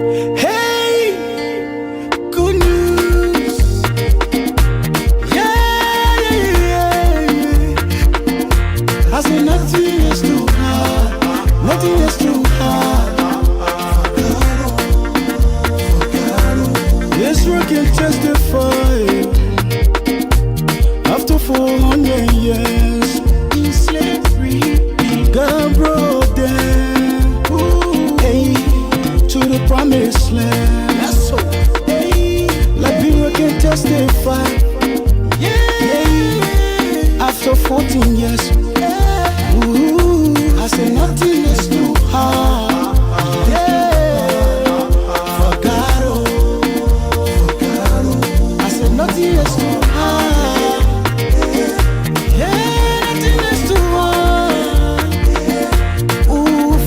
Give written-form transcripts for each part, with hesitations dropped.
Hey, good news. Yeah. I say nothing is too hard. Nothing is too hard. Israel can testify. After 400 years in slavery, God brought them to the promised land. That's so. Liberia can testify. After 14 years, I say nothing is too hard. For God, I said nothing is too hard. Nothing is too hard.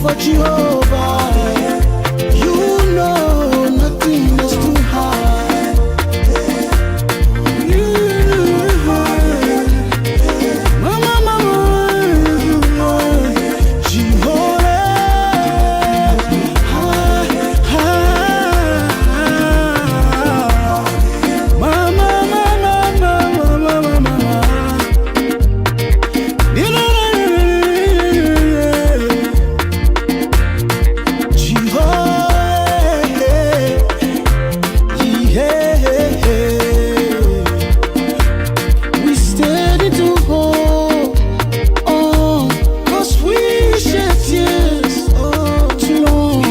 For Jehovah, you know nothing is too hard. Mama, we steady to hold on, 'cause we shed tears too long.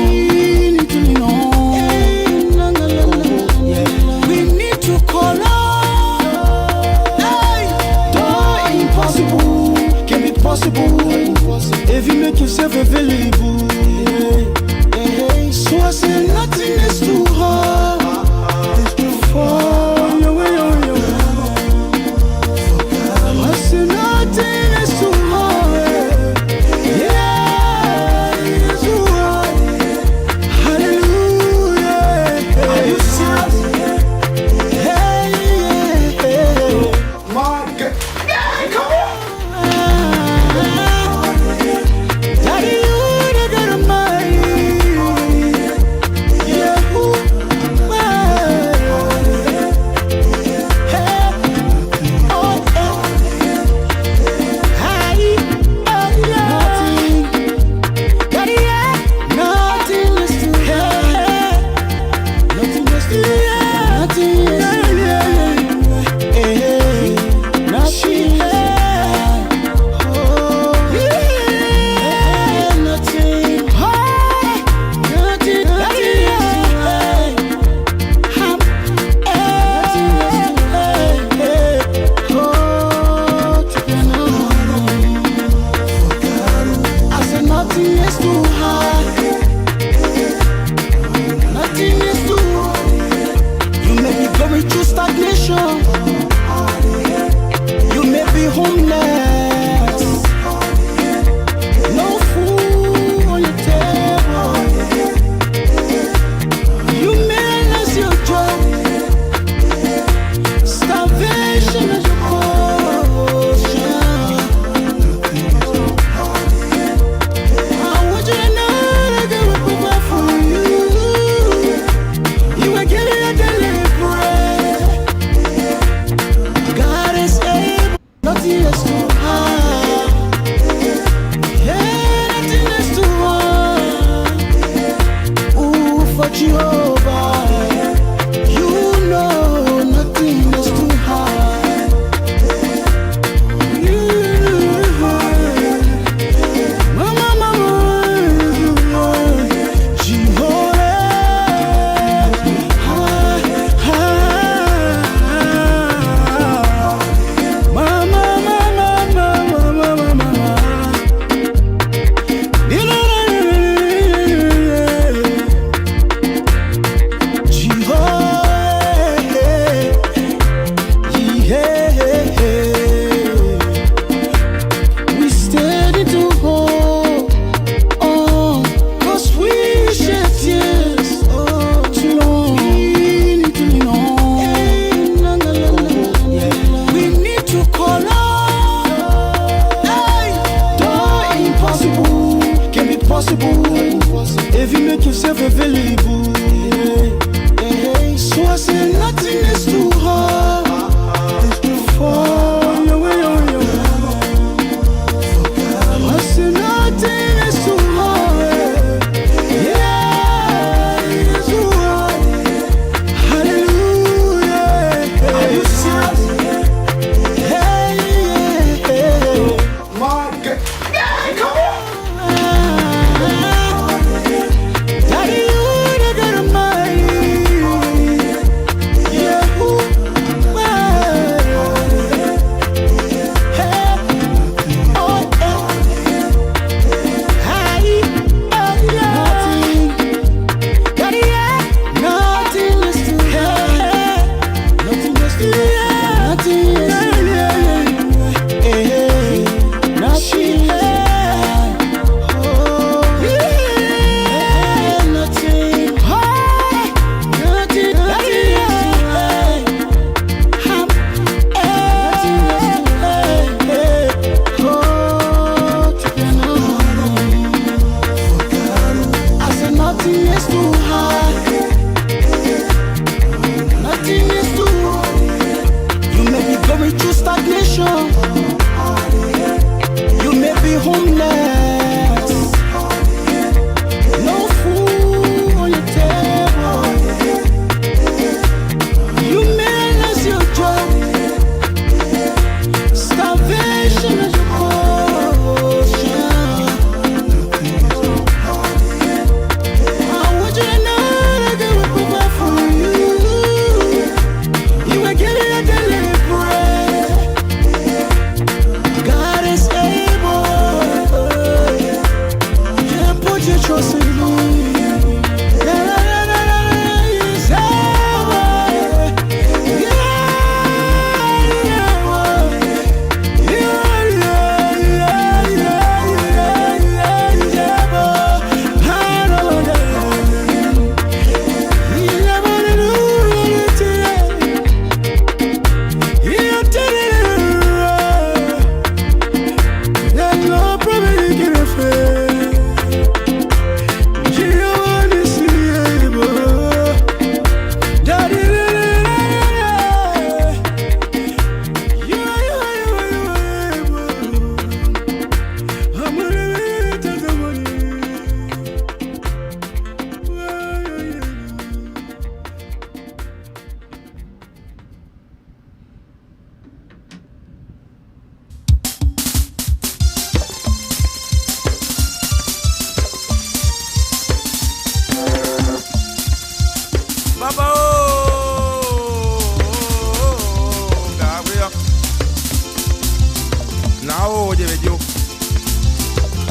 We need to call on. Though impossible can be possible if you make yourself available. So I say nothing is too hard. For your way, I say nothing is too hard. It's too hard. Hallelujah. Are you serious? My God. Come on. Daddy, you the God of mine.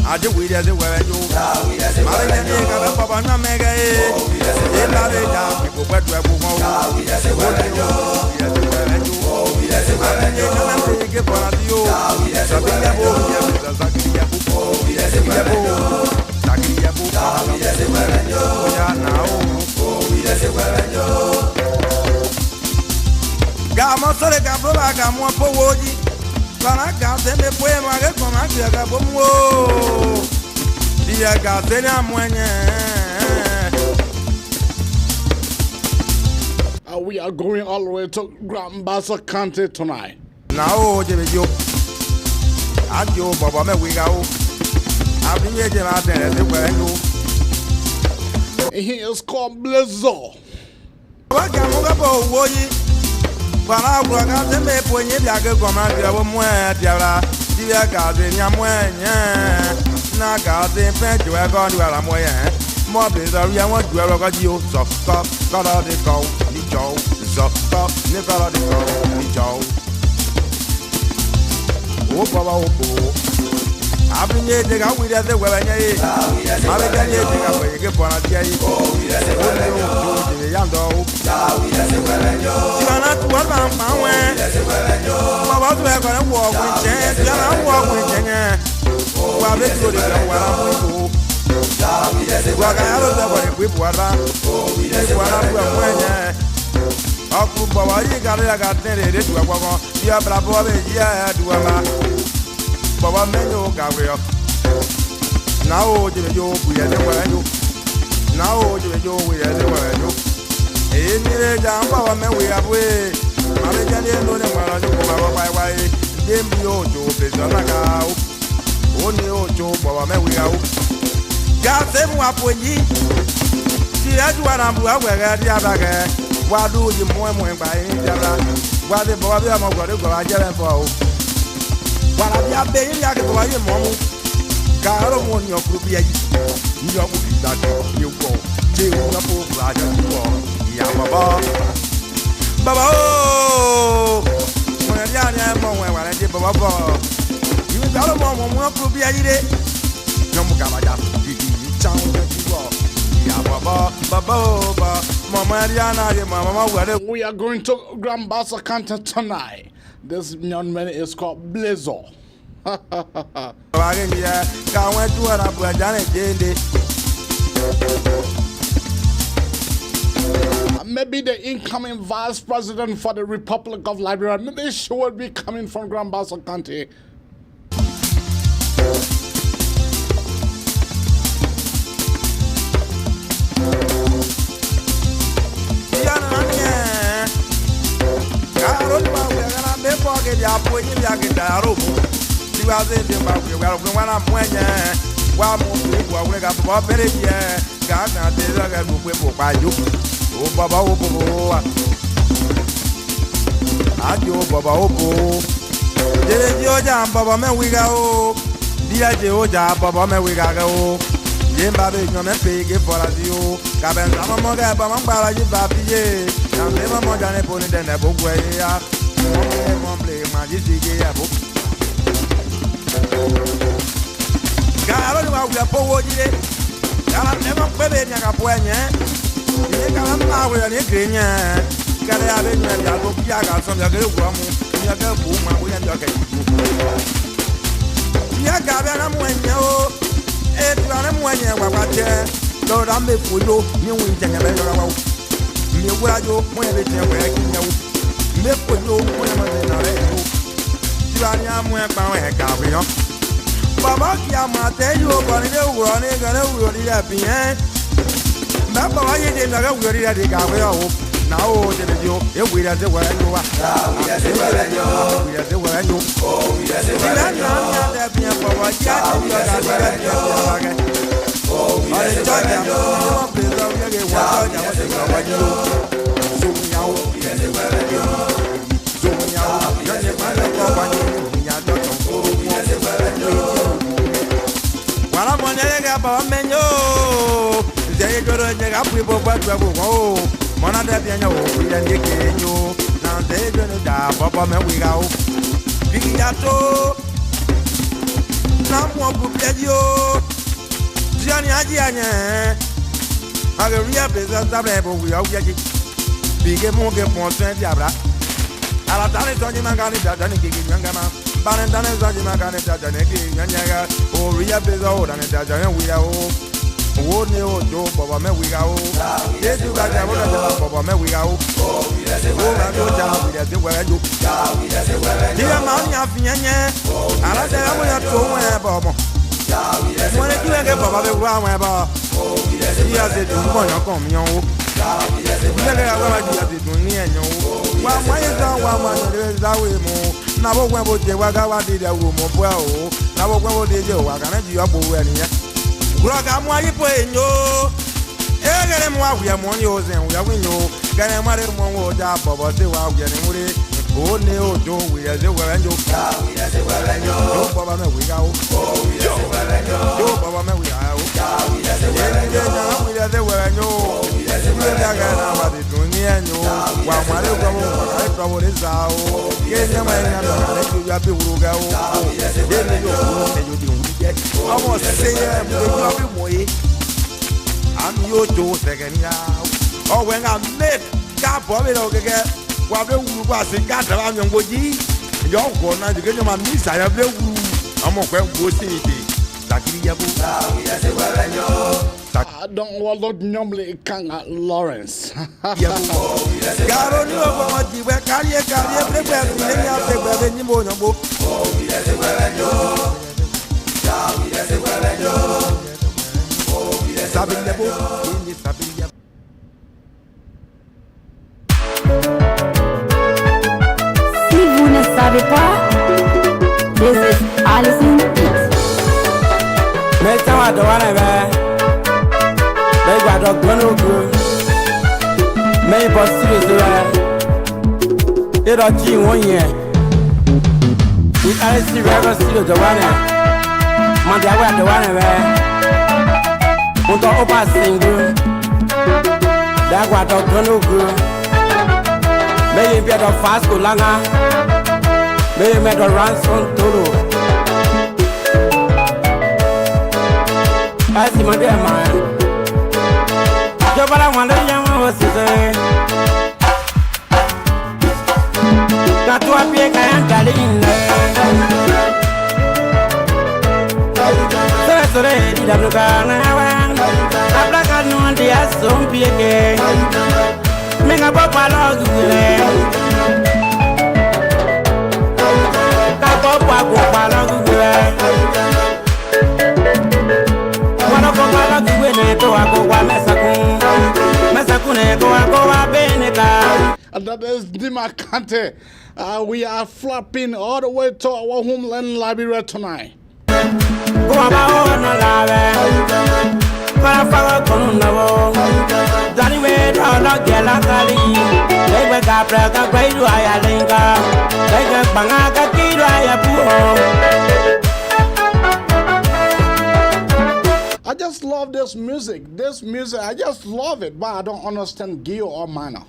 Aje we dey say where you. Mare dey ka papa na mega e. E la re da people wet we go go. We dey say where you. We dey say where you. Na me ke para dio. Sabi ya bo ya be zakiri ya bu. We dey say where you. Zakiri ya bu. We dey say where you. Ya na o. We dey say where you. Ga mo sore ga bro ga mo po woji. Para ga se me pue ma ge ko ma ti ga bo mo. Dia ga se na mwenye. We are going all the way to Grambassa County tonight. Now, Jimmy, Adio Baba me we go. I've been here out there everywhere you. He is called Blizzo. What can you go, Woy? But I will not the map when you go command your Weah, Dia Garden, Yamway, Naga, Pent, you are going to Alamoya. More Blizzard, I want you ever got you, so stop, got all the go, the Joe, so stop, never all the go, the Joe. Oh, Baba, I've been here to go with the Weah. I've been here to go with you for a day. Oh, the young dog. You are not one man, my way. Baba, we are going to walk with chance. You are not walking with Kenya. Oh, I've been to the one. God save me up when ye see that one I'm where the other why do you more by any other? Why the boy I'm going to go out there for? While I be paying like a boy, mom, God don't want your group yet. You don't believe that you go. Take up over Yamaba. Baba, when I am when I did Baba, you got a mom, one group yet. No more Gabada. We are going to Grambassa County tonight. This young man is called Blizzo. Maybe the incoming vice president for the Republic of Liberia, maybe she will be coming from Grambassa County. Baba Kiama tell you about the world, and we're going Baba, why you didn't know we're ready to go? Now, if we are the way you are, we are the way you are, we are the way you are, we are the way you Mona de piano, we are taking you. Now they're going to die, Papa, man, we go. Pigato Namwa Bupedio, Gianni Agiane, Agaria Bezas Abo, we are getting big monkey point Diabra. Alatani Tony Magani, Tani Yangama, Banana Zani Magani, Tani Yanyaga, or Ria Bezo, and Tajan, we are all. Would know Joe Baba we go. Yes, you got Baba we go. Oh, we are where you dear Mammy of Yanya. I like that I will have to Baba. When you get Baba, the Rama, he has it to come, you. Why is that one? That way more. Now, when would you walk out the room of well? Now, when would you walk on it? You are born. Graka mwai poenyo egere mwa we amoni ozen we awinyo gane mare mo da bobo se wa we ni muri o ne o do we ze we ranjo do baba me we ga o do baba me we ga o we ze we ranjo we da ga na ba de duni enyo wa mare ko mo ka to re za o ye nya ma nya na le ju ya be wuru ga o ye ne yo di almost say I'm your two second now. Oh, when I met Cap Bobby, okay, while the was in Cat around your body, you're going to get my niece. I have the I'm a well good city. I don't want to normally can Lawrence. Si vous ne savez pas, this is Alison Beats. Mais ça va de voir mais va donc bon au coup. Mais il passe sur le et là tu vois hier. Il a réussi à sur le one. Mandiawa the one Unto opa single Dagwa to tono go May be the fast go langa May me the ransom toro I see my dear man Jobala wanda yama wasise Katwa pie kaya kaline Sore di dalam kanawang, apakah nuan dia sompieke, mengapa lagu gue, apa lagu gue, mana lagu gue neto aku mesakun neto aku beneka. And that is Dima Kante. We are flapping all the way to our homeland Liberia tonight. I just love this music. I just love it, but I don't understand Gio or Minor.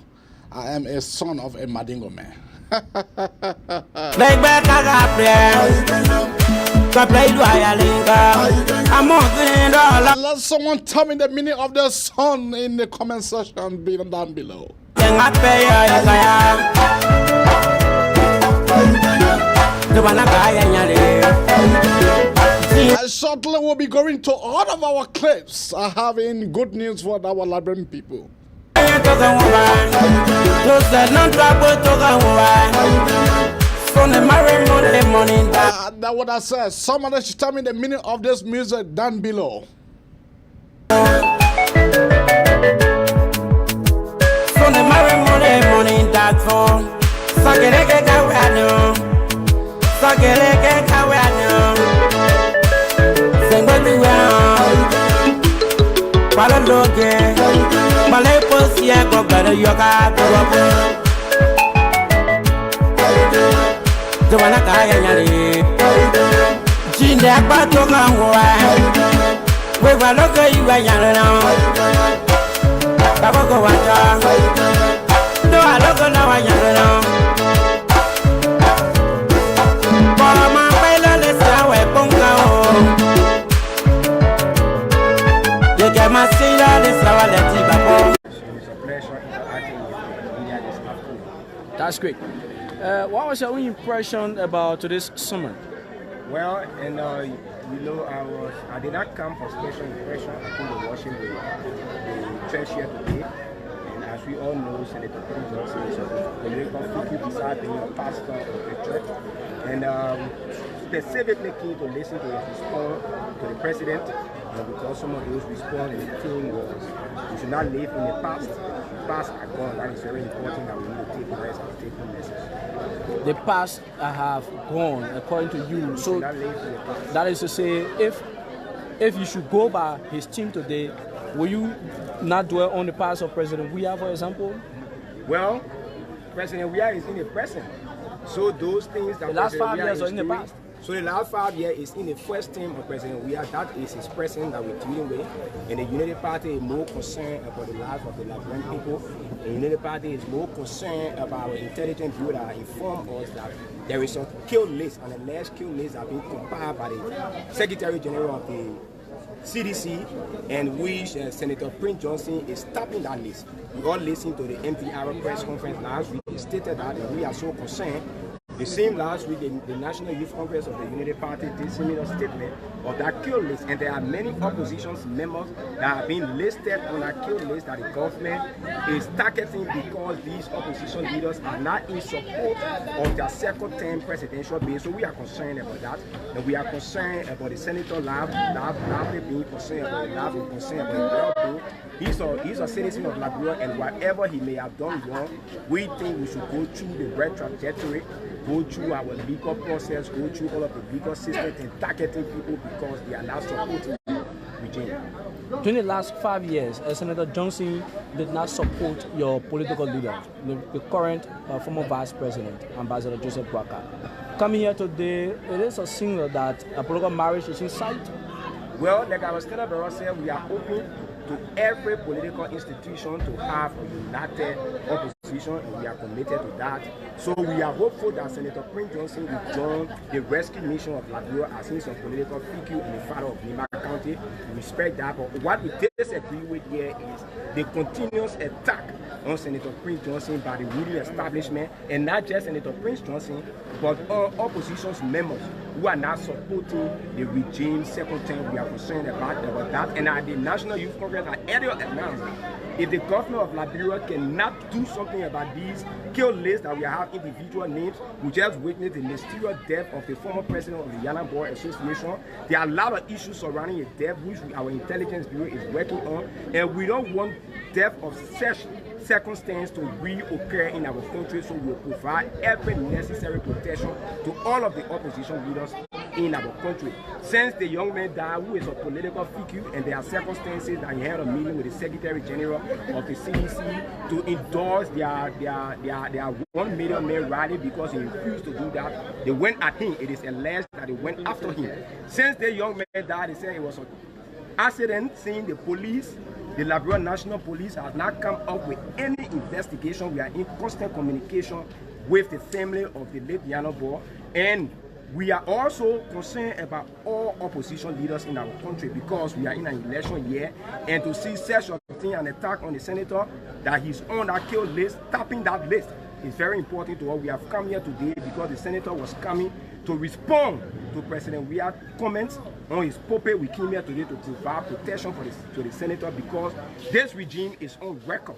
I am a son of a Madingo man. Let someone tell me the meaning of the song in the comment section down below. I shortly will be going to all of our clips. I have in good news for our Liberian people. That's what I said. Someone should tell me the meaning of this music down below. That's great. What was your own impression about today's summit? Well, and I did not come for special impression. I came to watching the church here today. And as we all know, Senator Prince Johnson is a political figure beside being a pastor of the church. And specifically keen to listen to his response to the president. Because some of those response in the theme was, we should not live in the past. The past are gone. That is very important that we need to take rest and take home message. The past have gone, according to you. So that is to say, if you should go by his team today, will you not dwell on the past of President Weah, for example? Well, President Weah is in the present. So those things that the last 5 years are in the past. So the last 5 years is in the first term of President Weah. That is his present that we're dealing with. And the Unity Party is more concerned about the life of the Liberian people. The Unity Party is more concerned about our intelligence bureau that inform us that there is a kill list, and the last kill list have been compiled by the Secretary General of the CDC, and which Senator Prince Johnson is tapping that list. We all listened to the MPR press conference last week. He stated that, and we are so concerned. The same last week, the National Youth Congress of the Unity Party did similar statement of that kill list, and there are many opposition members that have been listed on that kill list that the government is targeting because these opposition leaders are not in support of their second term presidential base. So we are concerned about that, and we are concerned about the senator loudly being concerned about the life, concerned about the well-being. He's a citizen of Liberia, and whatever he may have done wrong, we think we should go through the right trajectory, go through our legal process, go through all of the legal systems and targeting people because they are not supporting the regime. During the last 5 years, Senator Johnson did not support your political leader, the current former Vice President, Ambassador Joseph Weah. Coming here today, it is a signal that a political marriage is in sight. Well, like our State Bureau said, we are open to every political institution to have a united opposition, and we are committed to that. So we are hopeful that Senator Prince Johnson will join the rescue mission of Liberia as he's a political figure in the father of Nima County. We respect that, but what we disagree with here is the continuous attack on Senator Prince Johnson by the ruling establishment, and not just Senator Prince Johnson, but all opposition members who are not supporting the regime second term. We are concerned about that, and at the National Youth Congress, I earlier announced if the government of Liberia cannot do something about these kill lists that we have individual names, we just witnessed the mysterious death of the former president of the Yana Boy Association. There are a lot of issues surrounding his death, which our intelligence bureau is working on, and we don't want death of such circumstance to reoccur in our country, so we will provide every necessary protection to all of the opposition leaders in our country. Since the young man died, who is a political figure, and there are circumstances that he had a meeting with the Secretary General of the CDC to endorse their 1 million man rally because he refused to do that. They went at him. It is alleged that they went after him. Since the young man died, they said it was an accident. Seeing the police, the Liberian National Police has not come up with any investigation. We are in constant communication with the family of the late Yana Boy, and we are also concerned about all opposition leaders in our country because we are in an election year, and to see such a thing, an attack on the senator, that he's on that kill list, tapping that list, is very important to us. We have come here today because the senator was coming to respond to President Weah's comments on his pulpit. We came here today to provide protection to the senator because this regime is on record.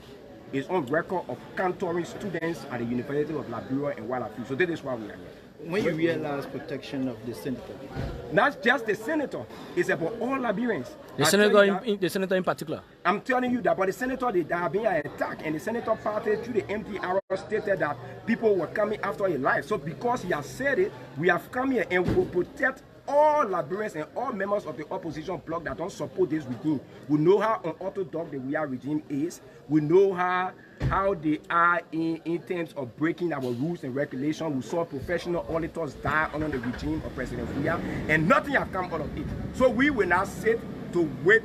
It's on record of contouring students at the University of Liberia and Weah. So this is why we are here. When you realize protection of the senator? Not just the senator, it's about all Liberians. The senator in particular? I'm telling you that, but the senator, there have been an attack, and the senator party through the MPR stated that people were coming after his life. So because he has said it, we have come here and we will protect all Liberians and all members of the opposition bloc that don't support this regime. We know how unorthodox the Weah regime is. We know how they are in terms of breaking our rules and regulations. We saw professional auditors die under the regime of President Weah, and nothing has come out of it. So we will not sit to wait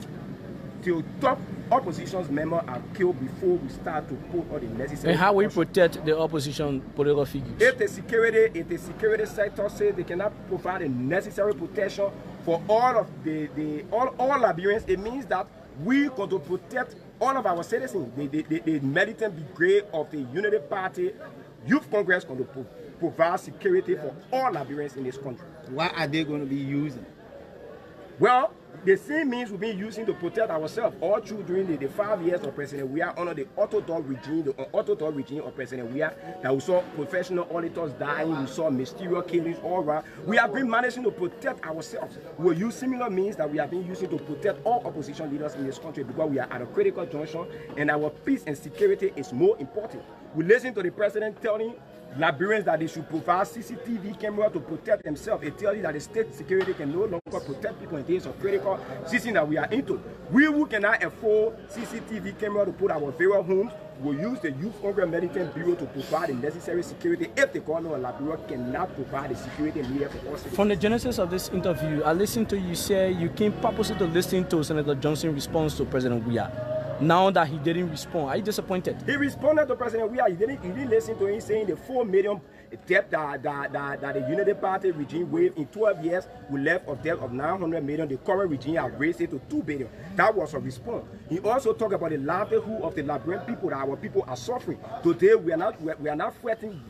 till top opposition members are killed before we start to put all the necessary. And how we protect the opposition political figures? If the security sector says they cannot provide the necessary protection for all of all Liberians, it means that we got to protect all of our citizens. The militant brigade of the Unity Party Youth Congress going to provide security for all Liberians in this country. What are they going to be using? Well, the same means we've been using to protect ourselves all through during the 5 years of President Weah under the orthodox regime of President Weah, that we saw professional auditors dying, we saw mysterious killings all around. We have been managing to protect ourselves. We'll use similar means that we have been using to protect all opposition leaders in this country, because we are at a critical junction and our peace and security is more important. We listen to the president telling Liberians that they should provide CCTV camera to protect themselves. It tells you that the state security can no longer protect people in days of critical season that we are into. We who cannot afford CCTV camera to put our various homes will use the Youth Congress Militant Bureau to provide the necessary security if the governor of Liberia cannot provide the security needed for us. From the genesis of this interview, I listened to you say you came purposely to listen to Senator Johnson's response to President Weah. Now that he didn't respond, are you disappointed? He responded to President Weah. He didn't listen to him saying the 4 million debt that the Unity Party regime waived in 12 years. We left a debt of 900 million. The current regime has raised it to 2 billion. That was a response. He also talked about the livelihood of the Liberian people, that our people are suffering. Today we are not fighting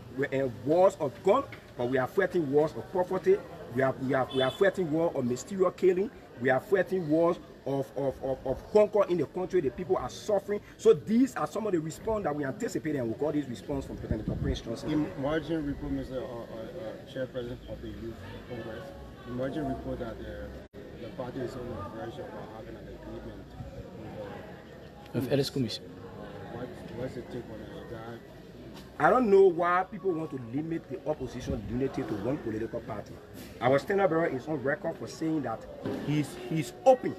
wars of gun, but we are fighting wars of poverty. We are fighting wars of mysterious killing. We are fighting wars of hunger in the country. The people are suffering. So these are some of the response that we anticipate, and we got this response from President Prince Johnson. In margin report, Mr. Chairperson of the Youth Congress, in margin report that the party is on the verge of having an agreement with Ellis Commission. What's the take on that? I don't know why people want to limit the opposition unity to one political party. Our standard bearer is on record for saying that he's open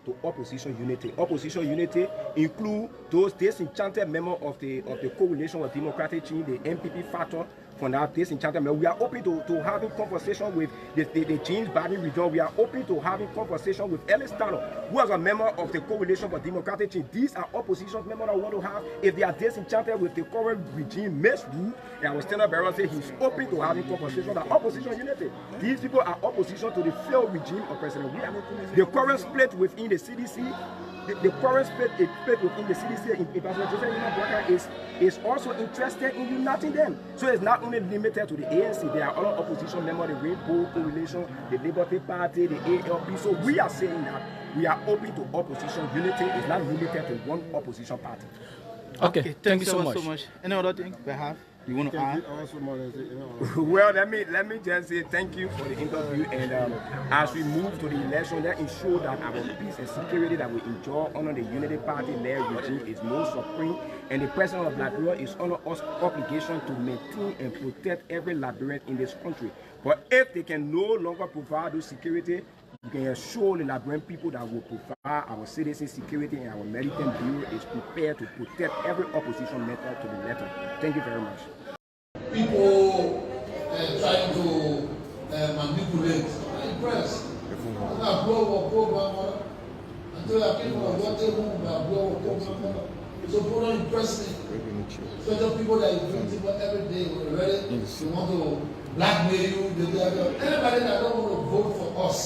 to opposition unity. Opposition unity include those disenchanted members of the coalition of democratic change, the MPP factor. From that disenchanted members, we are open to having conversation with the James Body region. We are open to having conversation with Ellis Tanner, who is a member of the coalition for democratic change. These are opposition members that want to have, if they are disenchanted with the current regime misrule, and our standard bearer says he's open to having conversation about opposition unity. These people are opposition to the failed regime of President Weah. The current split within the CDC, the current split within the CDC in President Joseph is also interested in uniting them. So it's not only limited to the ANC. There are other opposition members, the Rainbow Coalition, the Liberty Party, the ALP. So we are saying that we are open to opposition unity. It's not limited to one opposition party. Okay, thank you so much. Any other thing you want to add? Well, let me just say thank you for the interview, and as we move to the election, let's ensure that our peace and security that we enjoy under the Unity Party-led regime is most supreme, and the President of Liberia is under us obligation to maintain and protect every Liberian in this country. But if they can no longer provide those security, we can assure the Liberian people that will provide our citizen security, and our Militant Bureau is prepared to protect every opposition member to the letter. Thank you very much. People trying to manipulate the press. I'm not blow a program until I came from a water home, I blow a program. So people don't impress me. Especially people that you think every day when they're ready, they want to blackmail you. Anybody that don't want to vote for us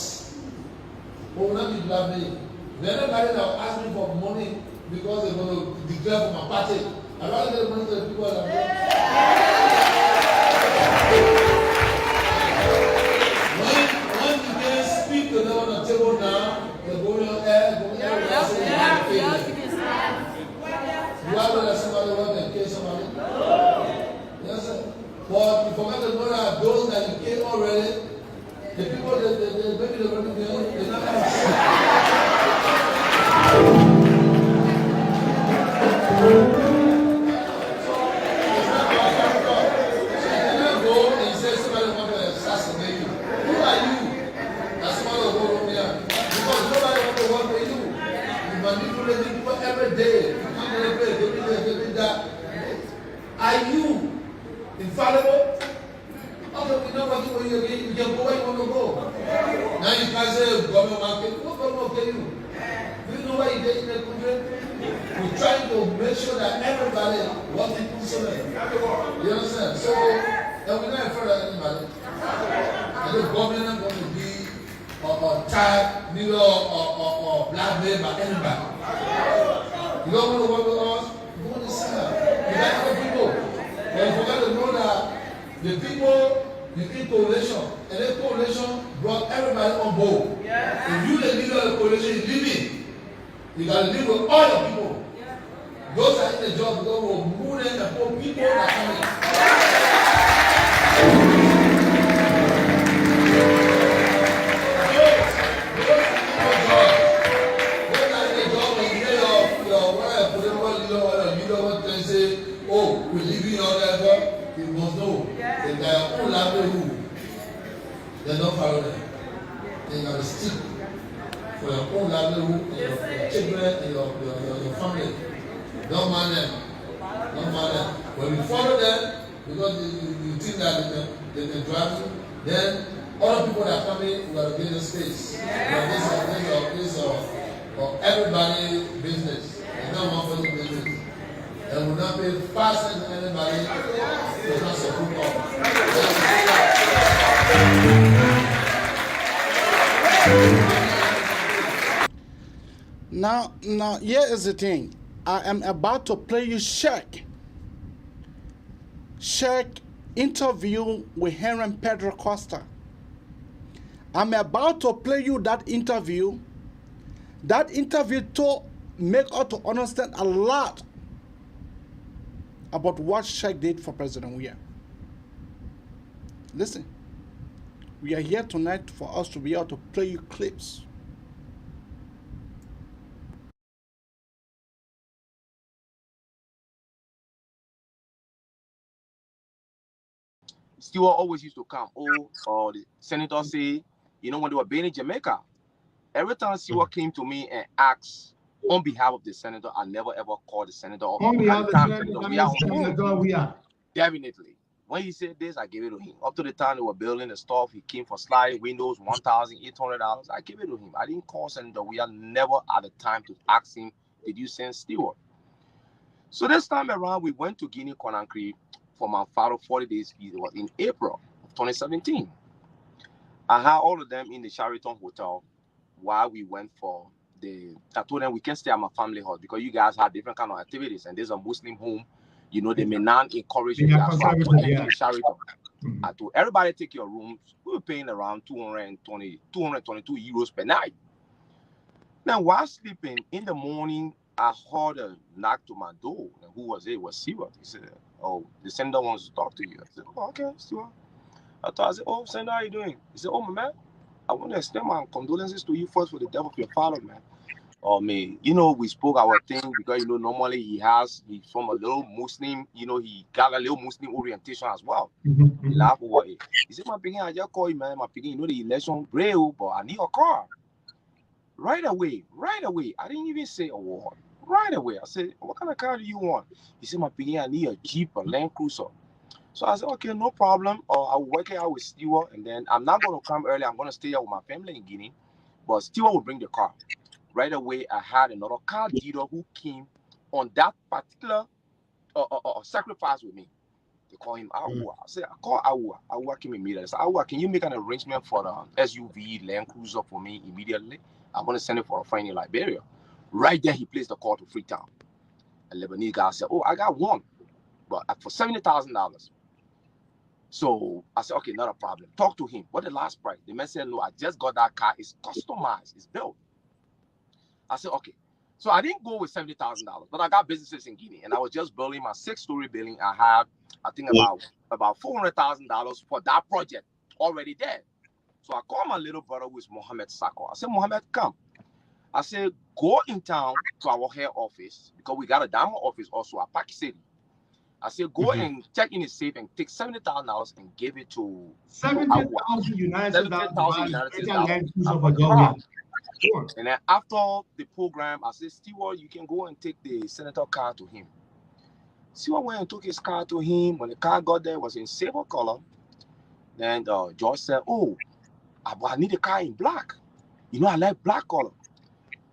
will not be blackmailed. Anybody that will ask me for money because they're going to declare for my party, I'd rather get money to the people that when you can speak to them on the table now, they're going on air, you have to let somebody want to kill somebody. Yes, sir. But you forgot to know that those that you killed already, the people that maybe they're running there, they're not manipulating people every day. Are you infallible? Okay, we know what you can go where you want to go. Now you can say, government market, no government will you. Do you know why you get in the country? We're trying to make sure that everybody wants to do something. You understand? So, and we're not afraid of anybody. And the government is not going to be tied, neither or blackmailed by anybody. You don't want to work with us? Go on the side. You got other people. And you forgot to know that the people, you need coalition, and that coalition brought everybody on board. If you the leader of the coalition is leaving, you got to live with all your people. Those are in the job because we're moving the poor people that are coming. Oh, we're leaving all that, you must know that their own livelihood, they don't follow them. They got to stick for your own livelihood, and your children, and your family. Don't mind them. Don't mind them. When you follow them, because you think that they can drive you, then other people that are coming, you got to give them space. This is everybody's business. It's not one person's business. And will not pay faster than anybody to not support us. Now, here is the thing. I am about to play you Sheikh interview with Henry Pedro Costa. I'm about to play you that interview. That interview to make us to understand a lot about what Sheikh did for President Weah. Listen, we are here tonight for us to be able to play you clips. Stewart always used to come. Or the senator say, you know, when they were being in Jamaica, every time Stewart came to me and asked on behalf of the senator, I never ever called the senator. On behalf of the senator, we are. Definitely. When he said this, I gave it to him. Up to the time they were building the stuff, he came for sliding windows, $1,800. I gave it to him. I didn't call Senator Weah, never at the time to ask him, did you send Stewart? So this time around, we went to Guinea Conakry for my father 40 days. It was in April of 2017. I had all of them in the Sheraton Hotel while we went for I told them we can stay at my family house because you guys have different kind of activities, and there's a Muslim home. You know, they may not encourage you guys. So I put them in the Sheraton. I told everybody take your rooms. We were paying around 222 euros per night. Now, while sleeping in the morning, I heard a knock to my door. And who was it? It was Stewart. He said, "Oh, the senator wants to talk to you." I said, "Oh, okay, Stewart." I said, "Oh, senator, how you doing?" He said, "Oh, my man, I want to extend my condolences to you first for the death of your father, man. Oh, man, you know, we spoke our thing because, you know, normally he's from a little Muslim, you know, he got a little Muslim orientation as well." He laughed over it. He said, "My picking, I just call you, man. My picking, you know, the election real, but I need a car." Right away. I didn't even say a word. Right away. I said, "What kind of car do you want?" He said, "My picking, I need a Jeep, a Land Cruiser." So I said, "Okay, no problem. I'll work it out with Stewart, and then I'm not going to come early. I'm going to stay here with my family in Guinea, but Stewart will bring the car." Right away, I had another car dealer who came on that particular sacrifice with me. They call him Awa. I said, "I call Awa. Awa came immediately." I said, "Awa, can you make an arrangement for the SUV Land Cruiser for me immediately? I'm going to send it for a friend in Liberia." Right there, he placed the call to Freetown. A Lebanese guy said, "Oh, I got one, but for $70,000. So I said, "Okay, not a problem. Talk to him. What the last price?" The man said, "No, I just got that car. It's customized. It's built." I said, "Okay." So I didn't go with $70,000, but I got businesses in Guinea, and I was just building my 6-story building. I had, I think, about $400,000 for that project already there. So I called my little brother, who is Mohammed Sako. I said, "Mohammed, come." I said, "Go in town to our head office because we got a diamond office also at Park City." I said, "Go and check in his safe and take $70,000 and give it to 70,000 United States. And then after the program, I said, "Stewart, you can go and take the senator car to him." Stewart went and took his car to him. When the car got there, it was in silver color. Then George said, "Oh, I need a car in black. You know, I like black color."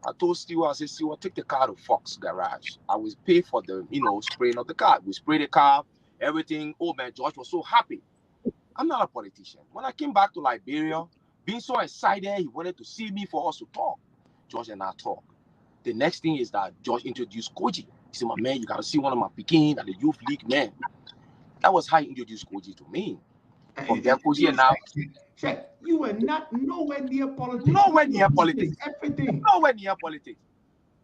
I told Stewart, I said, "Stewart, take the car to Fox Garage. I will pay for the, you know, spraying of the car." We sprayed the car, everything. Oh man, George was so happy. I'm not a politician. When I came back to Liberia, being so excited, he wanted to see me for us to talk. George and I talk. The next thing is that George introduced Koji. He said, "My man, you gotta see one of my Peking at the youth league, man." That was how he introduced Koji to me. From there, Koji and now. Check. You were not nowhere near politics. Nowhere near politics. Everything. Nowhere near politics.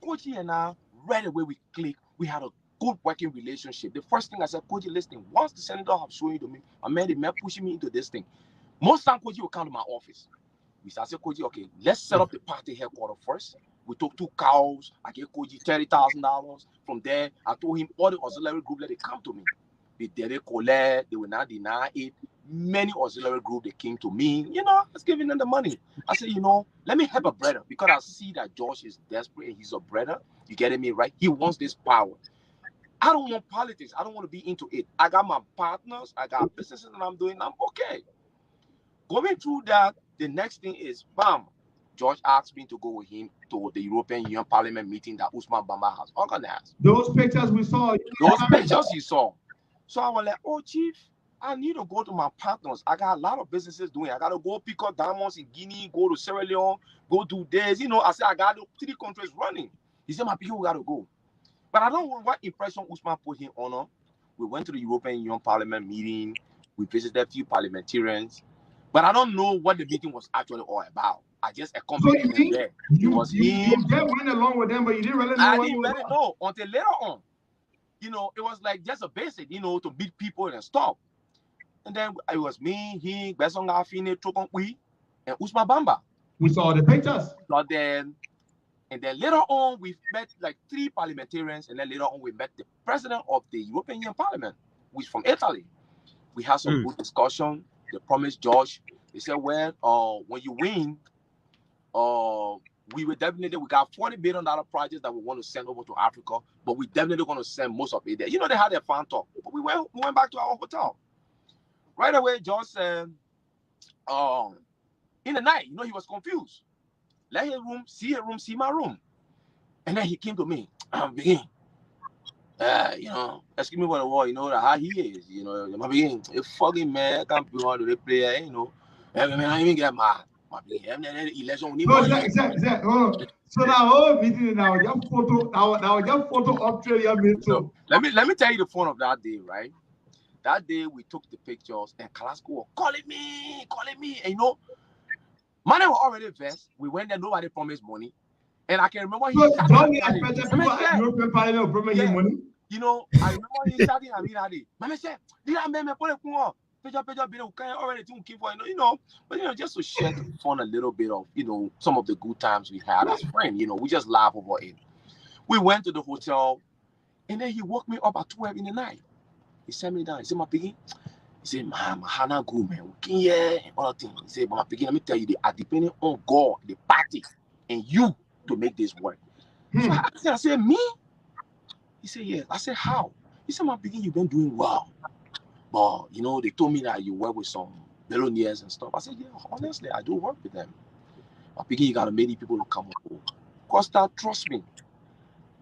Koji and I, right away we clicked. We had a good working relationship. The first thing I said, Koji, listen, once the senator have shown you to me, I mean, they may pushing me into this thing. Most time, Koji will come to my office. We said, Koji, okay, let's set up the party headquarters first. We took 2 cows. I gave Koji $30,000. From there, I told him all the auxiliary group, let it come to me. They did it, collect. They will not deny it. Many auxiliary group, they came to me. You know, I was giving them the money. I said, you know, let me help a brother because I see that George is desperate and he's a brother. You getting me right? He wants this power. I don't want politics. I don't want to be into it. I got my partners. I got businesses that I'm doing. I'm okay. Going through that, the next thing is, bam, George asked me to go with him to the European Union Parliament meeting that Usman Bamba has organized. Those pictures we saw. Those pictures you saw. So I was like, oh, Chief, I need to go to my partners. I got a lot of businesses doing. I got to go pick up diamonds in Guinea, go to Sierra Leone, go do this. You know, I said, I got 3 countries running. He said, my people got to go. But I don't know what impression Usman put him on. We went to the European Union Parliament meeting. We visited a few parliamentarians. But I don't know what the meeting was actually all about. I just accompanied him there. It was him. You just went along with them, but you didn't really know. I didn't really know until later on. You know, it was like just a basic, you know, to meet people and stuff. And then it was me, he, Besong Afine, Trokonkwi, and Usman Bamba. We saw the pictures. And then later on, we met like 3 parliamentarians, and then later on, we met the president of the European Union Parliament, who is from Italy. We had some good discussion. They promised George. They said, well, when you win, we got $40 billion projects that we want to send over to Africa, but we definitely going to send most of it there. You know, they had their fun talk, but we went back to our hotel. Right away, George said, in the night, you know, he was confused. Let his room, see my room. And then he came to me, begin. You know, asking me what it was, you know, how he is, you know, my begin, a fucking man, can't be on the player, you know. I mean, I even get mad. Election. No, exactly. So that whole meeting now, just photo up Australia meeting. So let me tell you the fun of that day, right? That day we took the pictures and Kalasco was calling me, and you know, money was already vexed. We went there, nobody promised money. And I can remember he European Parliament promised him money. You know, I remember he shouting at me that day. Mama said, already you know, but you know, just to share the fun a little bit of, you know, some of the good times we had as friends, you know, we just laugh over it. We went to the hotel and then he woke me up at 12 in the night. He sat me down. He said, my piggy, he said, man, Hana good man, yeah, and all things. He said, but my piggy, let me tell you, they are depending on God, the party, and you to make this work. So I said, me? He said, yes. I said, how? He said, my piggy, you've been doing well. But, you know, they told me that you work with some billionaires and stuff. I said, yeah, honestly, I do work with them. But Piggy, you got to many people to come over. Costa, trust me.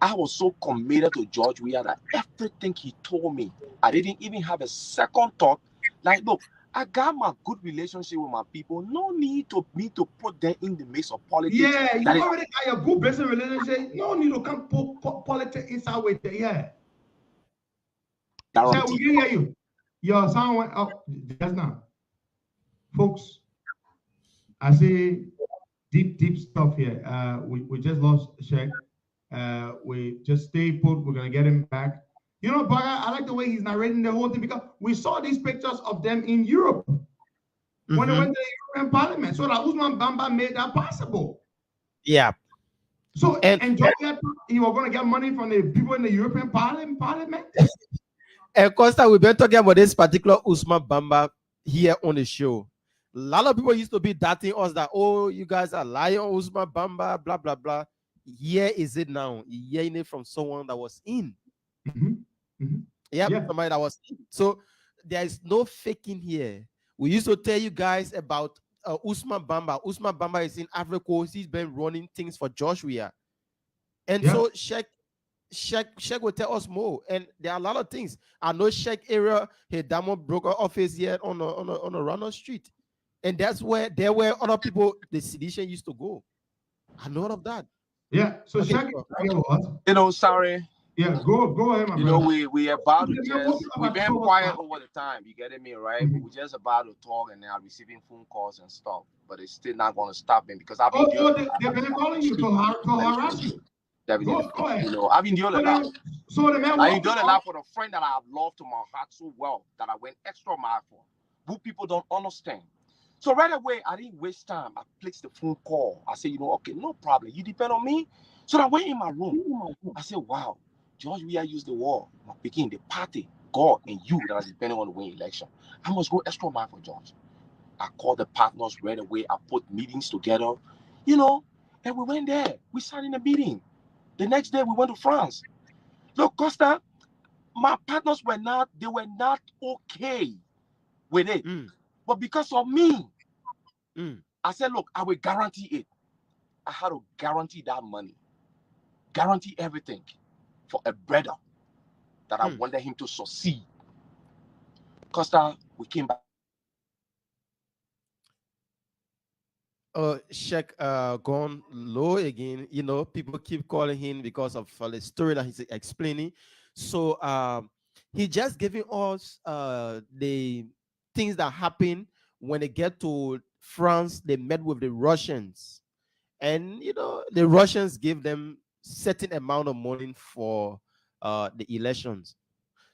I was so committed to George Weah that everything he told me, I didn't even have a second thought. Like, look, I got my good relationship with my people. No need to me to put them in the mix of politics. Yeah, you already got a good business relationship. No need to come put politics inside with it. Yeah. So we can hear you. Your sound went up just now. Folks, I see deep stuff here. We just lost Sheikh. We just stay put. We're going to get him back. You know, but I like the way he's narrating the whole thing because we saw these pictures of them in Europe when they went to the European Parliament. So that Usman Bamba made that possible. Yeah. So, and Georgia, you were going to get money from the people in the European Parliament? And Costa, we've been talking about this particular Usman Bamba here on the show. A lot of people used to be doubting us that, oh, you guys are lying on Usman Bamba, blah, blah, blah. Here is it now. You're hearing it from someone that was in. Yeah, somebody that was in. So there is no faking here. We used to tell you guys about Usman Bamba. Usman Bamba is in Africa. He's been running things for George Weah. And so Sheikh will tell us more, and there are a lot of things. I know Sheikh area, his diamond broker office here on a Ronald Street, and that's where other people the sedition used to go. I know all of that. Yeah. So Sheikh, you know, sorry, Yeah, go ahead, my You brother. know, we about to just, we've been about quiet over the time, you getting me, right? Mm-hmm. We're just about to talk and now receiving phone calls and stuff, but it's still not going to stop me because I've been They've been calling you to harass you. Definitely. Go ahead. You know, I've been doing a lot. So the man I've done a lot for the friend that I've loved to my heart so well that I went extra mile for, who people don't understand. So right away, I didn't waste time. I placed the phone call. I said, you know, okay, no problem. You depend on me. So I went in my room. I said, wow, George Weah used the word, begin the party, God and you that are depending on the winning election. I must go extra mile for George. I called the partners right away. I put meetings together, you know, and we went there. We sat in a meeting. The next day, we went to France. Look, Costa, my partners were not okay with it. But because of me, I said, look, I will guarantee it. I had to guarantee that money, guarantee everything for a brother that I wanted him to succeed. Costa, we came back. Sheikh gone low again. You know, people keep calling him because of the story that he's explaining. So he just giving us the things that happen when they get to France. They met with the Russians, and you know the Russians give them certain amount of money for the elections.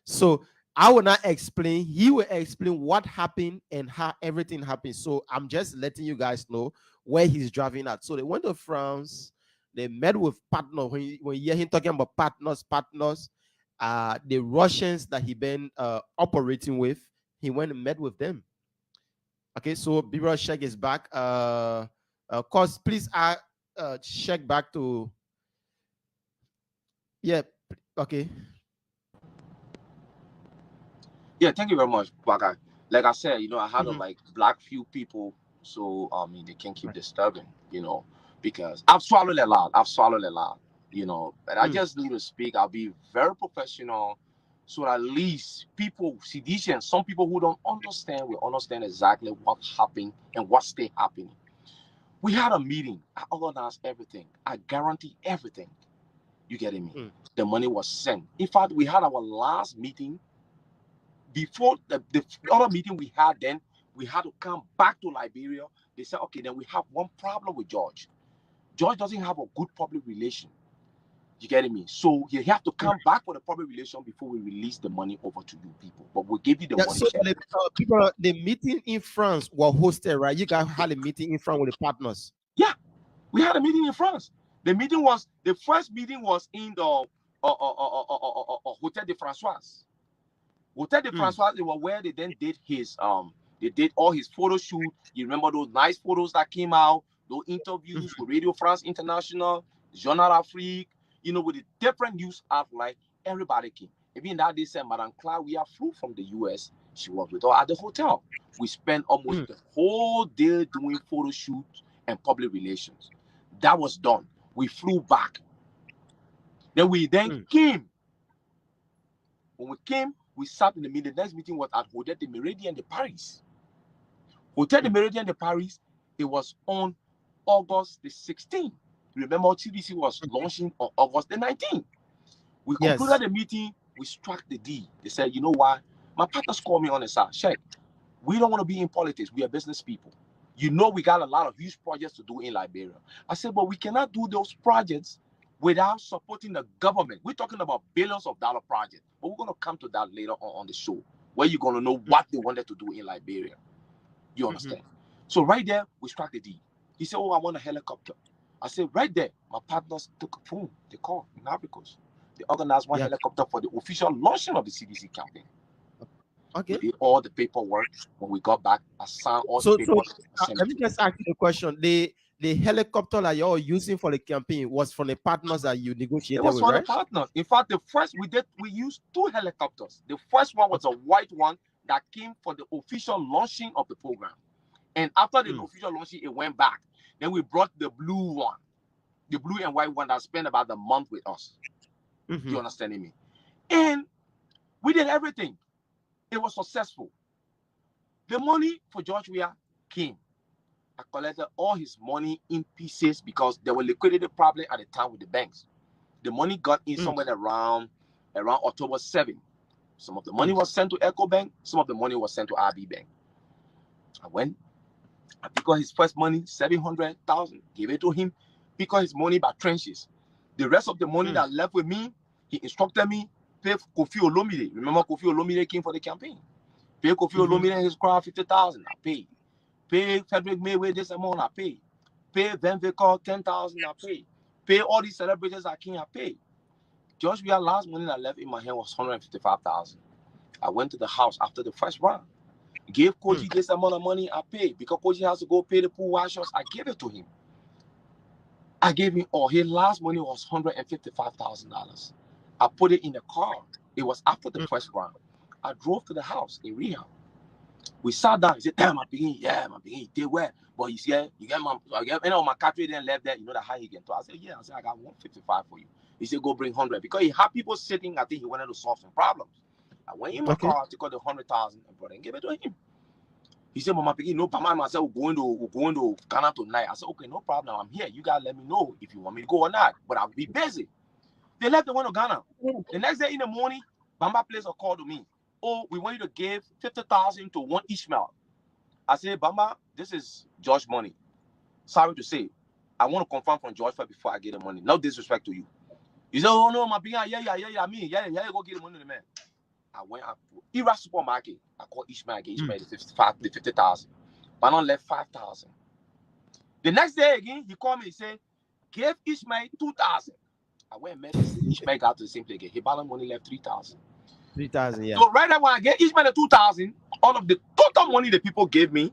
So I will not explain. He will explain what happened and how everything happened. So I'm just letting you guys know where he's driving at. So they went to France. They met with partners. When you hear him talking about partners, the Russians that he been operating with, he went and met with them. Okay, so B-Roll Sheikh is back. Cause please check back to okay. Yeah, thank you very much, Baka. Like I said, you know, I had to like block few people so they can keep disturbing, you know, because I've swallowed a lot. You know, but I just need to speak. I'll be very professional so at least people, seditious, some people who don't understand will understand exactly what happened and what's still happening. We had a meeting. I organized everything. I guarantee everything. You getting me? The money was sent. In fact, we had our last meeting before the other meeting we had. Then we had to come back to Liberia. They said, okay, then we have one problem with George. George doesn't have a good public relation. You getting me? So you have to come back for the public relation before we release the money over to you people. But we'll give you the money. So the meeting in France was hosted, right? You guys had a meeting in France with the partners. Yeah, we had a meeting in France. The first meeting was in the Hotel de Françoise. Hotel de Françoise, it was where they then did they did all his photo shoot. You remember those nice photos that came out, those interviews with Radio France International, Journal Afrique, you know, with the different news outlet, everybody came. Even that day said Madame Weah flew from the US. She was with us at the hotel. We spent almost the whole day doing photo shoots and public relations. That was done. We flew back. Then we came. When we came, we sat in the meeting. The next meeting was at Hotel de Méridien de Paris. Hotel de Méridien de Paris, it was on August the 16th. Remember, TDC was launching on August the 19th. We concluded the meeting, we struck the deal. They said, you know what? My partners called me on the side. Sheikh, we don't want to be in politics. We are business people. You know, we got a lot of huge projects to do in Liberia. I said, but we cannot do those projects without supporting the government. We're talking about billions of dollar projects, but we're going to come to that later on the show, where you're going to know what they wanted to do in Liberia. You understand? So right there, we struck the deal. He said, oh, I want a helicopter. I said, right there, my partners took a phone. They called in Africos. They organized one helicopter for the official launching of the CDC campaign. Okay. We did all the paperwork. When we got back, I signed all the paperwork. Let me just ask you a question. The helicopter that you're using for the campaign was from the partners that you negotiated with, right? It was from the partners. In fact, we used 2 helicopters. The first one was a white one that came for the official launching of the program. And after the official launching, it went back. Then we brought the blue one, the blue and white one that spent about a month with us. You understanding me? And we did everything. It was successful. The money for George Weah came. I collected all his money in pieces because there were liquidity problems at the time with the banks. The money got in somewhere around October 7. Some of the money was sent to Echo Bank. Some of the money was sent to RB Bank. I went. I picked up his first money, 700,000. Gave it to him. Picked up his money by trenches. The rest of the money that left with me, he instructed me pay Kofi Olomide. Remember, Kofi Olomide came for the campaign. Pay Kofi Olomide and his crowd 50,000. I paid. Pay Frederick Mayweather this amount. I paid. Pay Van Vickle 10,000. I paid. Pay all these celebrities I came. I paid. Just Weah last money that left in my hand was 155,000. I went to the house after the first round. Gave Koji this amount of money. I paid because Koji has to go pay the pool washers. I gave it to him. I gave him all. His last money was $155,000. I put it in the car. It was after the first round. I drove to the house in Weah. We sat down. He said, "Damn, my beginning, they were." But he said, "You get my country then left there. You know that how he get to?" I said, "Yeah." I said, "I got 155 for you." He said, "Go bring 100," because he had people sitting. I think he wanted to solve some problems. I went in my car, took out the 100,000 and brought it and gave it to him. He said, "Mama, no problem." I said, we're going to Ghana tonight. I said, "Okay, no problem. I'm here. You gotta let me know if you want me to go or not. But I'll be busy." They left and went to Ghana. The next day in the morning, Bamba placed a call to me. "Oh, we want you to give 50,000 to one Ishmael." I said, "Bamba, this is George money. Sorry to say, I want to confirm from George first before I get the money. No disrespect to you." He said, "Oh no, my being go get the money to the man." I went up to Ira supermarket. I called Ishmael again. Ishmael the 50,000. But I left 5,000. The next day again, he called me. He said, "Give Ishmael 2,000. I went and met Ishmael, got to the same place again. He balance money left 3,000. 3,000, yeah. So right now, when I get Ishmael the 2,000, all of the total money the people gave me,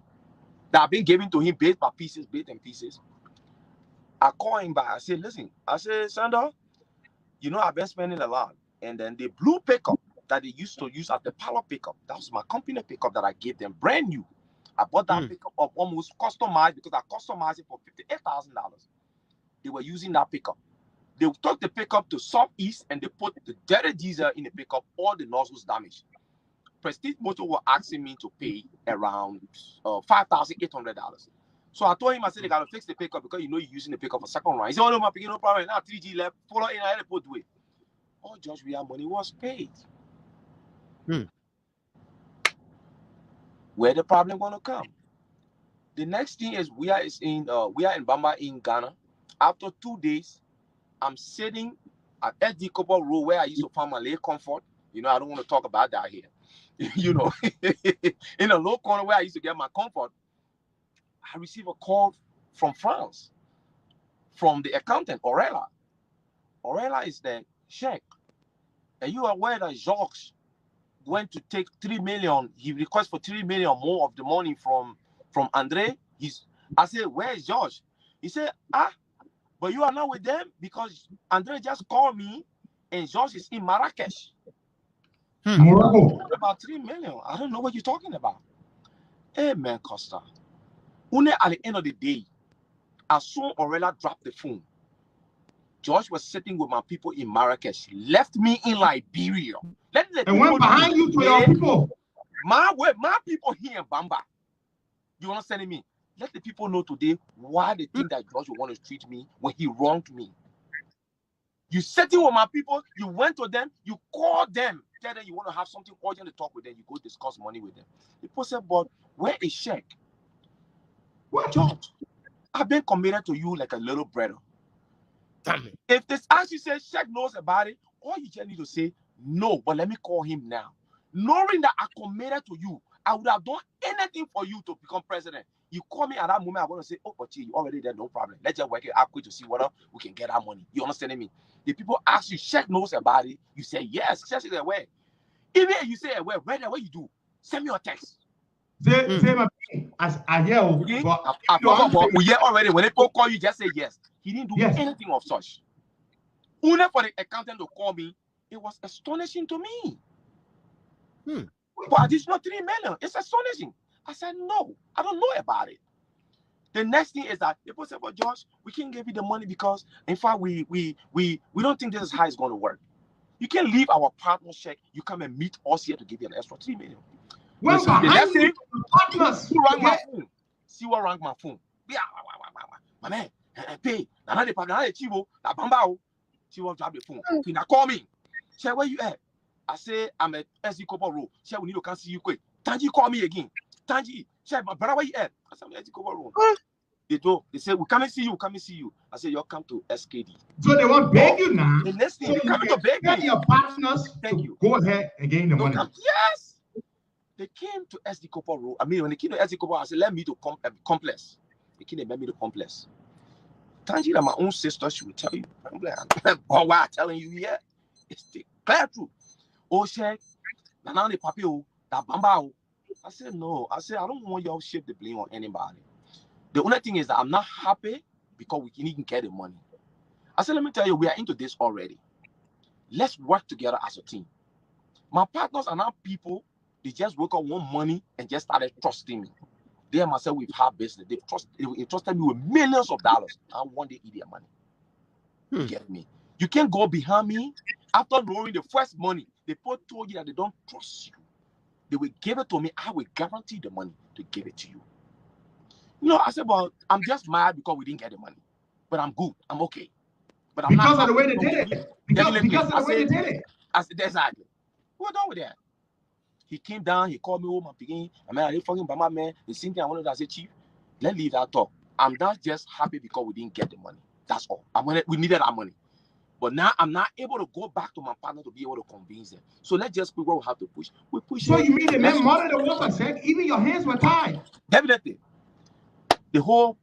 that I've been giving to him bit by pieces, bit and pieces, I call him back. I said, "Listen," I said, "Sandor, you know I've been spending a lot." And then the blue pickup that they used to use at the Palo pickup, that was my company pickup that I gave them, brand new. I bought that pickup up almost customized because I customized it for $58,000. They were using that pickup. They took the pickup to Southeast and they put the dirty diesel in the pickup, all the nozzles damaged. Prestige Motor were asking me to pay around $5,800. So I told him, I said, "They got to fix the pickup because you know you're using the pickup for second round." He said, "Oh no, my picking no problem. Now 3G left, follow in and put away." All George Weah money was paid. Where the problem gonna come? The next thing is Weah and Bamba in Ghana. After 2 days, I'm sitting at SD Copper Road where I used to find my lay comfort. You know, I don't want to talk about that here. You know, in a low corner where I used to get my comfort, I received a call from France, from the accountant, Aurela. Aurela is the check. Are you aware that Jacques went to take 3 million? He requests for 3 million more of the money from Andre. I said, "Where is George?" He said, "But you are not with them because Andre just called me and George is in Marrakesh." Morocco. About 3 million. I don't know what you're talking about. Hey man, Costa. At the end of the day, as soon Aurela dropped the phone, George was sitting with my people in Marrakesh, left me in Liberia. And went behind you to your people. My people here in Bamba. You understand me? Let the people know today why they think that George will want to treat me when he wronged me. You sitting with my people, you went to them, you called them, tell them you want to have something urgent to talk with them, you go discuss money with them. People said, "But where is Sheikh?" What? George, I've been committed to you like a little brother. If this actually says Sheikh knows about it, all you just need to say, "No, but let me call him now." Knowing that I committed to you, I would have done anything for you to become president. You call me at that moment, I want to say, "Oh, but you already there, no problem. Let's just work it out quick to see whether we can get our money." You understand me? The people ask you, "Sheikh knows about it," you say, "Yes." Sheikh is aware. Even if you say aware, what you do? Send me a text. Say my as I yell. I forgot what we hear already. When people call you, just say yes. He didn't do anything of such. Only for the accountant to call me, it was astonishing to me. But it's not 3 million. It's astonishing. I said, "No, I don't know about it." The next thing is that people say, "Well, George, we can't give you the money because, in fact, we don't think this is how it's going to work. You can leave our partner check. You come and meet us here to give you an extra 3 million. Well, the next thing, partners. who rang my phone? See what rang my phone? Yeah, my man, pay. Nana de chivo, na bamba. She will drop the phone. Queen, call me. She said, where you at? I say, I'm at SD Copper Road. She said, we need to come see you quick. Tanji, call me again. Tanji, she said, my brother, where you at? I said, I'm at SD Copper Road. They say, we come and see you, come and see you. I said, you'll come to SKD. So they won't beg you now. The next thing, so they coming to beg me. Your partners go ahead and gain the money. Yes. They came to SD Copper Road. I mean, when they came to SD Copper, I said, let me to complex. They came and met me to complex. Tanji, my own sister, she will tell you. I'm like, oh, why I'm telling you here? It's the clear truth. Oh, shit. Now the papi, that bamba. I said, no. I said, I don't want y'all shift the blame on anybody. The only thing is that I'm not happy because we can even get the money. I said, let me tell you, we are into this already. Let's work together as a team. My partners are not people, they just woke up one money and just started trusting me. They and myself, we've had business. They entrusted me with millions of dollars. I one day eat their money. You get me? You can't go behind me after knowing the first money. They told you that they don't trust you. They will give it to me. I will guarantee the money to give it to you. You know, I said, well, I'm just mad because we didn't get the money. But I'm good. I'm okay. But I'm because not of the way they did it. Because of the way they did it. I said, exactly. We're done with that. He came down, he called me, oh, my beginning. I mean, I didn't fucking by my man. The same thing I wanted to say, Chief, let's leave that talk. I'm not just happy because we didn't get the money. That's all. We needed our money. But now I'm not able to go back to my partner to be able to convince them. So let's just push what we have to push. We push. So you mean the man more than 1%? Even your hands were tied. Definitely. The whole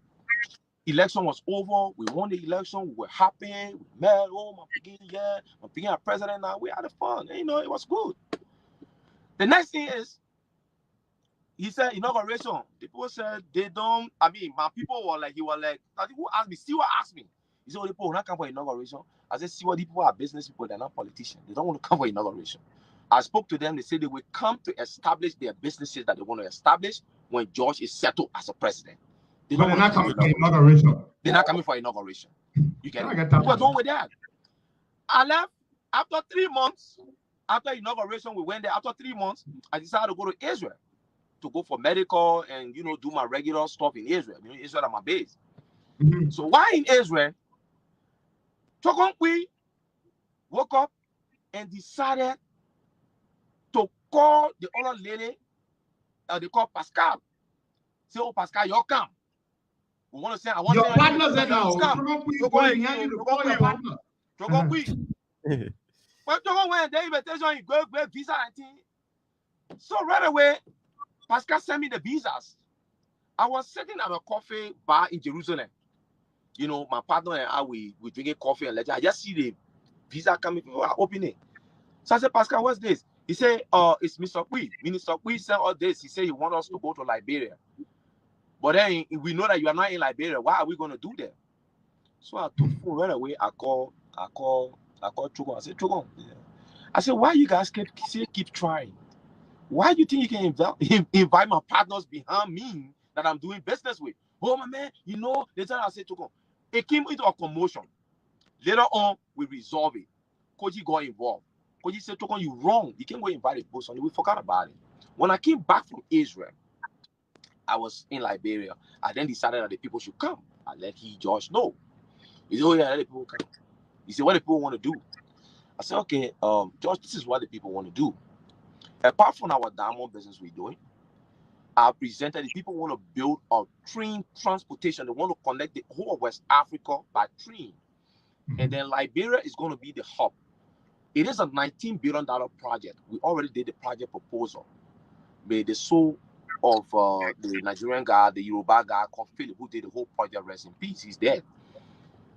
election was over. We won the election. We were happy. We met. Oh, my beginning, yeah. My beginning president now. We had fun. And, you know, it was good. The next thing is, he said inauguration. The people said they don't. I mean, my people were like, who asked me? Stewart asked me. He said, oh, the people will not come for inauguration. I said, see what the people are business people, they're not politicians. They don't want to come for inauguration. I spoke to them, they said they will come to establish their businesses that they want to establish when George is settled as a president. They're not coming for inauguration. They're not coming for inauguration. You get it? What's wrong with that? I left after 3 months. After inauguration, we went there. After 3 months, I decided to go to Israel to go for medical and, you know, do my regular stuff in Israel. You know, Israel are my base. So while in Israel, Chokonkwi woke up and decided to call the other lady, they call Pascal. Say, oh, Pascal, you come. We want to say, I want your to say, partners and now. Chokonkwi. When Chokonkwi went the invitation, he go visa and thing. So right away, Pascal sent me the visas. I was sitting at a coffee bar in Jerusalem. You know, my partner and I, we drinking coffee and I just see the visa coming, people are opening. So I said, Pascal, what's this? He said, it's Mr. Weah. Minister Weah sent all this. He said he wants us to go to Liberia. But then we know that you are not in Liberia. Why are we going to do that? So I took phone right away. I called Chogon. I said, Chogon. Yeah. I said, why you guys keep trying? Why do you think you can invite my partners behind me that I'm doing business with? Oh, my man, you know, later I said, Chogon. It came into a commotion. Later on, we resolved it. Koji got involved. Koji said, Chogon, you wrong. You can't go invite a boss on it. We forgot about it. When I came back from Israel, I was in Liberia. I then decided that the people should come. I let George know. He said, oh, yeah, let the people come. He said, what do people want to do? I said, okay, George, this is what the people want to do. Apart from our diamond business we're doing, I presented the people want to build a train transportation. They want to connect the whole of West Africa by train. And then Liberia is going to be the hub. It is a $19 billion project. We already did the project proposal. But the soul of the Nigerian guy, the Yoruba guy called Philip, who did the whole project, rest in peace, he's dead.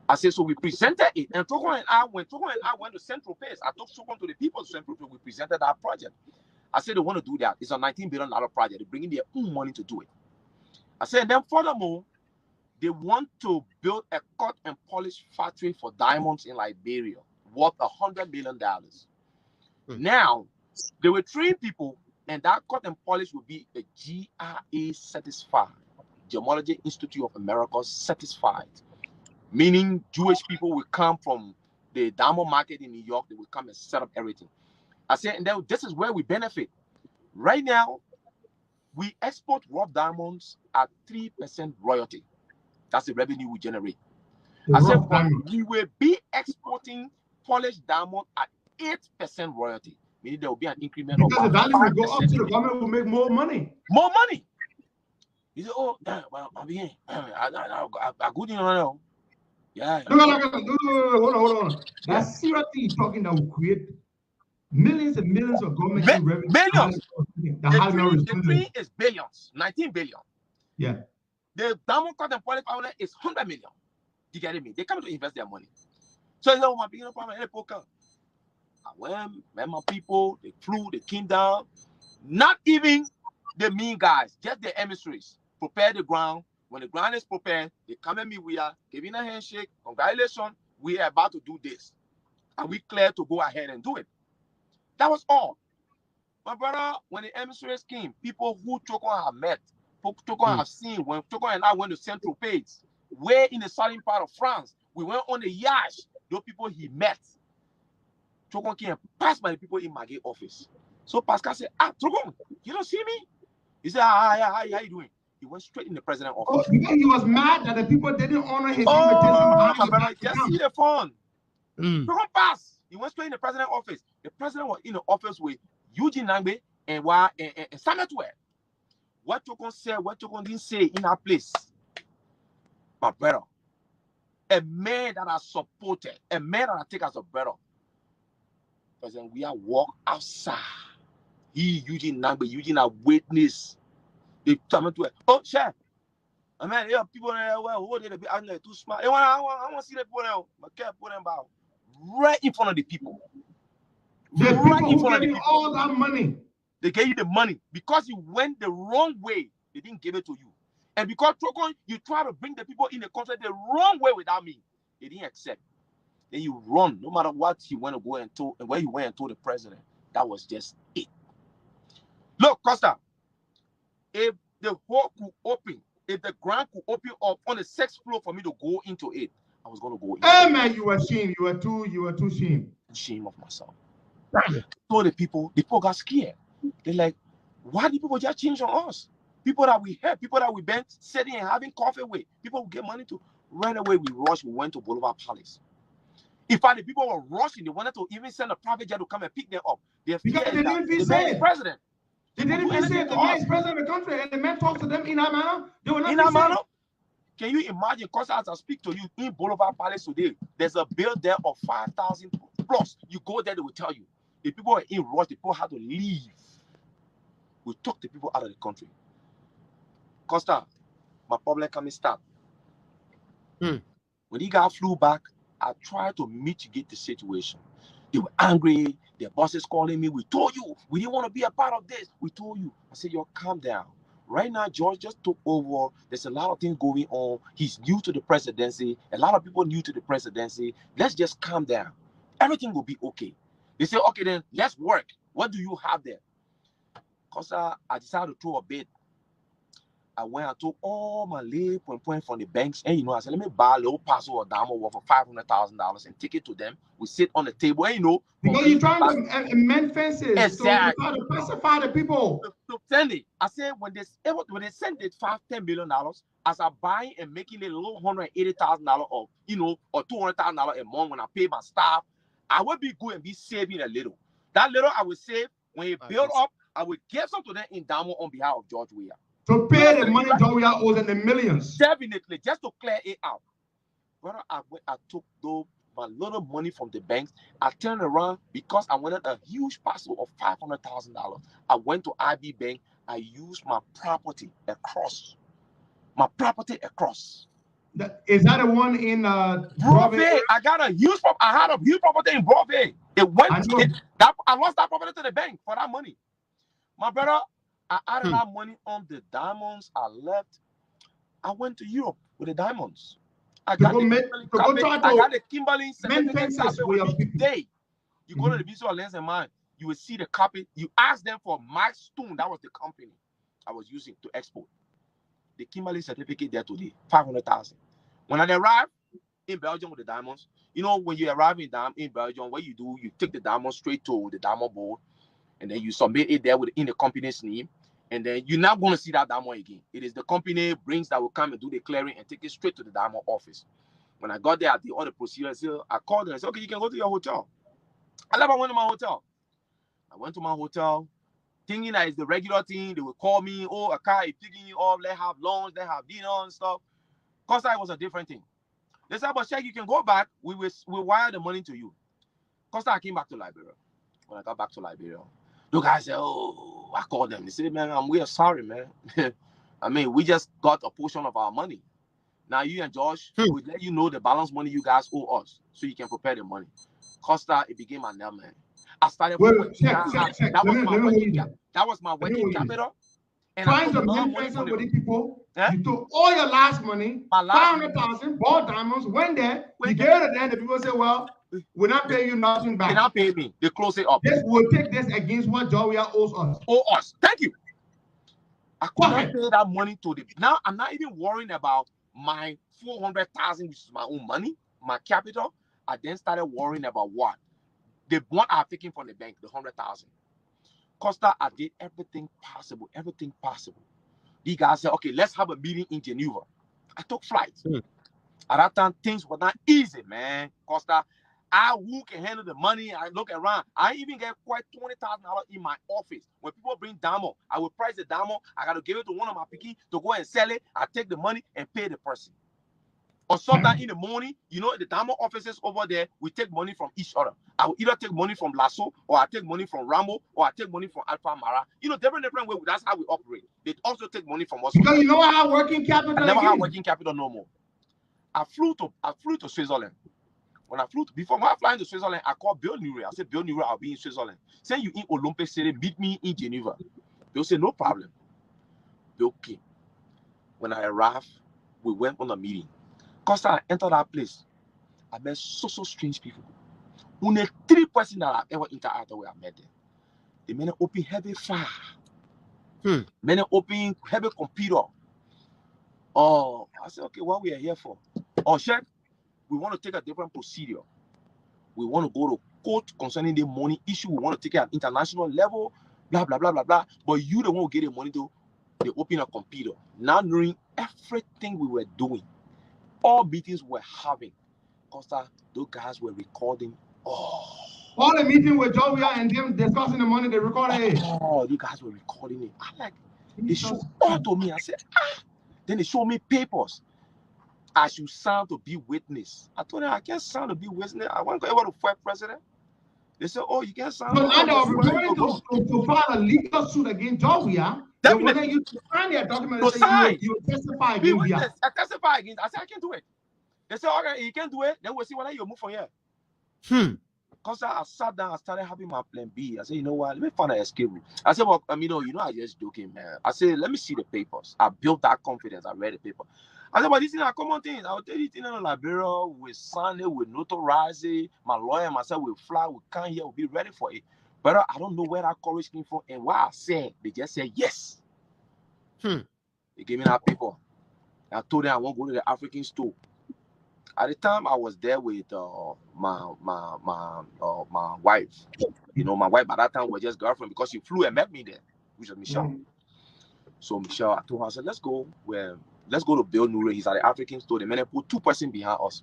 I said, so we presented it. And Chogon and I went to Central Place. I took Chogon to the people of Central Place. We presented our project. I said, they want to do that. It's a $19 billion project. They're bringing their own money to do it. I said, and then furthermore, they want to build a cut and polish factory for diamonds in Liberia, worth $100 million. Now, they will train people, and that cut and polish will be a GRA certified, Gemology Institute of America certified, meaning Jewish people will come from the diamond market in New York. They will come and set up everything. I said, and then this is where we benefit. Right now, we export raw diamonds at 3% royalty. That's the revenue we generate. I said, but we will be exporting polished diamond at 8% royalty, meaning there will be an increment because of the value will go up, so the 5%. government will make more money. More money. He said, "Oh, damn, well, I good in now." Yeah. No, hold on. That's serious thing you're talking that will create millions and millions of government revenue. Billions. The tree is billions, 19 billion. Yeah. The diamond cut and polish owner is 100 million. You get me? They come to invest their money. So you know my beginning problem in poker. I went, met my people, they flew, they came down. Not even the mean guys, just the emissaries. Prepare the ground. When the ground is prepared, they come at me, we are giving a handshake. Congratulations, we are about to do this. And we clear to go ahead and do it. That was all. My brother, when the emissaries came, people who Chokon have met, Chokon have seen, when Chokon and I went to Central Pays, way in the southern part of France, we went on the yacht, those people he met. Chokon came and passed by the people in Maggie office. So Pascal said, Chokon, you don't see me? He said, how you doing? He went straight in the president's office. Oh, because he was mad that the people didn't honor his invitation. My brother, just see the phone. Chokon passed. He went straight in the president's office. The president was in the office with Eugene Nangbe and Samuel Weah. What Chokon said, what Chokon didn't say in that place. My brother, a man that I supported, a man that I take as a brother. President Weah walk outside. He, Eugene Nangbe, Eugene a witness. They Samuel Weah. Oh, share. I mean, yeah, people who they be out there too smart. I want to see the people now. But can't put them out right in front of the people. Right in front of the people. All that money. They gave you the money because you went the wrong way. They didn't give it to you. And because Chokon, you try to bring the people in the country the wrong way without me, they didn't accept. Then you run, no matter what you want to go and told, and where you went and told the president. That was just it. Look, Costa, if the hole could open, if the ground could open up on the 6th floor for me to go into it, I was going to go in. Hey man, you were ashamed. You were too ashamed. Ashamed of myself. So the people got scared. They're like, why did people just change on us? People that we had, people that we been sitting and having coffee with, people who get money to. Right away, we rushed, we went to Boulevard Palace. In fact, the people were rushing. They wanted to even send a private jet to come and pick them up. They didn't feel safe. The president. They didn't feel safe. The man is president of the country, and the man talks to them in that manner. They were not in that manner. Can you imagine? Because as I speak to you in Boulevard Palace today, there's a bill there of 5,000 plus. You go there, they will tell you. The people were in rush. The people had to leave. We took the people out of the country. Costa, my problem coming start. When the guy flew back, I tried to mitigate the situation. They were angry. Their bosses calling me. We told you. We didn't want to be a part of this. We told you. I said, yo, calm down. Right now, George just took over. There's a lot of things going on. He's new to the presidency. A lot of people new to the presidency. Let's just calm down. Everything will be okay. They say, okay, then let's work. What do you have there? Because I decided to throw a bid. I went and took all my lay point from the banks. And, I said, let me buy a little parcel or diamond worth for $500,000 and take it to them. We sit on the table. And, because you're trying to amend fences. Exactly. So you're trying to pacify the people. To send it. I said, when they send it $10 million, as I buy and making a little $180,000 or, or $200,000 a month when I pay my staff, I will be good and be saving a little. That little I will save when it build up, I will give some to them in diamond on behalf of George Weah. To pay the money George Weah owes in the millions. Definitely, just to clear it out. Brother, I took my little money from the banks. I turned around because I wanted a huge parcel of $500,000. I went to IB Bank. I used my property across. Is that the one in Broadway? I had a huge property in Broadway. I lost that property to the bank for that money. My brother, I added that money on the diamonds. I left. I went to Europe with the diamonds. I got the Kimberley day. You go to the visual lens and mine, you will see the copy. You ask them for Mike Stone. That was the company I was using to export. The Kimberley certificate there today, 500,000. When I arrived in Belgium with the diamonds, when you arrive in Belgium, what you do, you take the diamond straight to the diamond board, and then you submit it there in the company's name, and then you're not going to see that diamond again. It is the company brings that will come and do the clearing and take it straight to the diamond office. When I got there, I did all the procedures. So I called them. I said, okay, you can go to your hotel. I went to my hotel. I went to my hotel, thinking that it's the regular thing. They would call me, oh, a car is picking you up. Let's have lunch, let's have dinner and stuff. Costa, it was a different thing. They said, but Sheikh, you can go back. We wire the money to you. Costa, I came back to Liberia. When I got back to Liberia, the guy said, oh, I called them. They said, man, we are sorry, man. I mean, we just got a portion of our money. Now you and Josh will let you know the balance money you guys owe us so you can prepare the money. Costa, it became my nail, man. I started that was my working capital. And trying to make sense with these people. You took all your last money, 500,000, bought diamonds, went there, you gave it to them, the people say, well, we're not paying you nothing back. They're not paying me. They close it up. This will take this against what Weah owes us. Owe us. Thank you. I could not pay that money to them. Now I'm not even worrying about my 400,000, which is my own money, my capital. I then started worrying about what? The one I'm taking from the bank, the 100,000. Costa, I did everything possible. These guys said, okay, let's have a meeting in Geneva. I took flights. At that time, things were not easy, man. Costa, who can handle the money? I look around. I even get quite $20,000 in my office. When people bring diamond, I will price the diamond. I got to give it to one of my picky to go and sell it. I take the money and pay the person. On Sunday in the morning, you know, the diamond offices over there, we take money from each other. I will either take money from Lasso, or I take money from Rambo, or I take money from Alpha Mara. You know, different ways. That's how we operate. They also take money from us. Because you know how working capital. I never had working capital no more. I flew to Switzerland. When I flying to Switzerland, I called Bill Nure. I said, Bill Nure, I'll be in Switzerland. Send you in Olympic City, meet me in Geneva. Bill said, no problem. Bill came. When I arrived, we went on a meeting. Because I entered that place, I met so strange people. Only 3 persons that I've ever interacted with, I met them. They made open heavy fire. Many open heavy computer. Oh, I said, okay, what we are here for? Oh, Sheikh, we want to take a different procedure. We want to go to court concerning the money issue. We want to take it at international level, blah, blah, blah, blah, blah. But you don't want to get the money to they open a computer. Now knowing everything we were doing, all meetings we're having, Costa, those guys were recording. All the meeting with Weah and them discussing the money, they recorded it. Oh, you guys were recording it. I like, they showed all to me. I said, Then they showed me papers. I should sign to be witness. I told them I can't sign to be witness. I want to go to fight president. They said, oh, you can't sign. So now they are preparing to file a legal suit against Weah. They wanted you to sign their document and say you testify against Weah. I testify against. I said, I can't do it. They said, okay, you can't do it. Then we'll see whether you move from here. Because I sat down, I started having my plan B. I said, you know what? Let me find an escape route. I said, well, I mean, I just joking, man. I said, let me see the papers. I built that confidence. I read the paper. I said, but these are common things. I will tell you things in Liberia, we sign it, we notarize it. My lawyer and myself will fly, we come here, we'll be ready for it. But I don't know where that courage came from. And what I said, they just said yes. They gave me that paper. I told them I won't go to the African store. At the time, I was there with my wife. You know, my wife by that time was just girlfriend because she flew and met me there, which was Michelle. So Michelle, I told her, I said, let's go to Bill Nure. He's at the African store. The man put 2 persons behind us.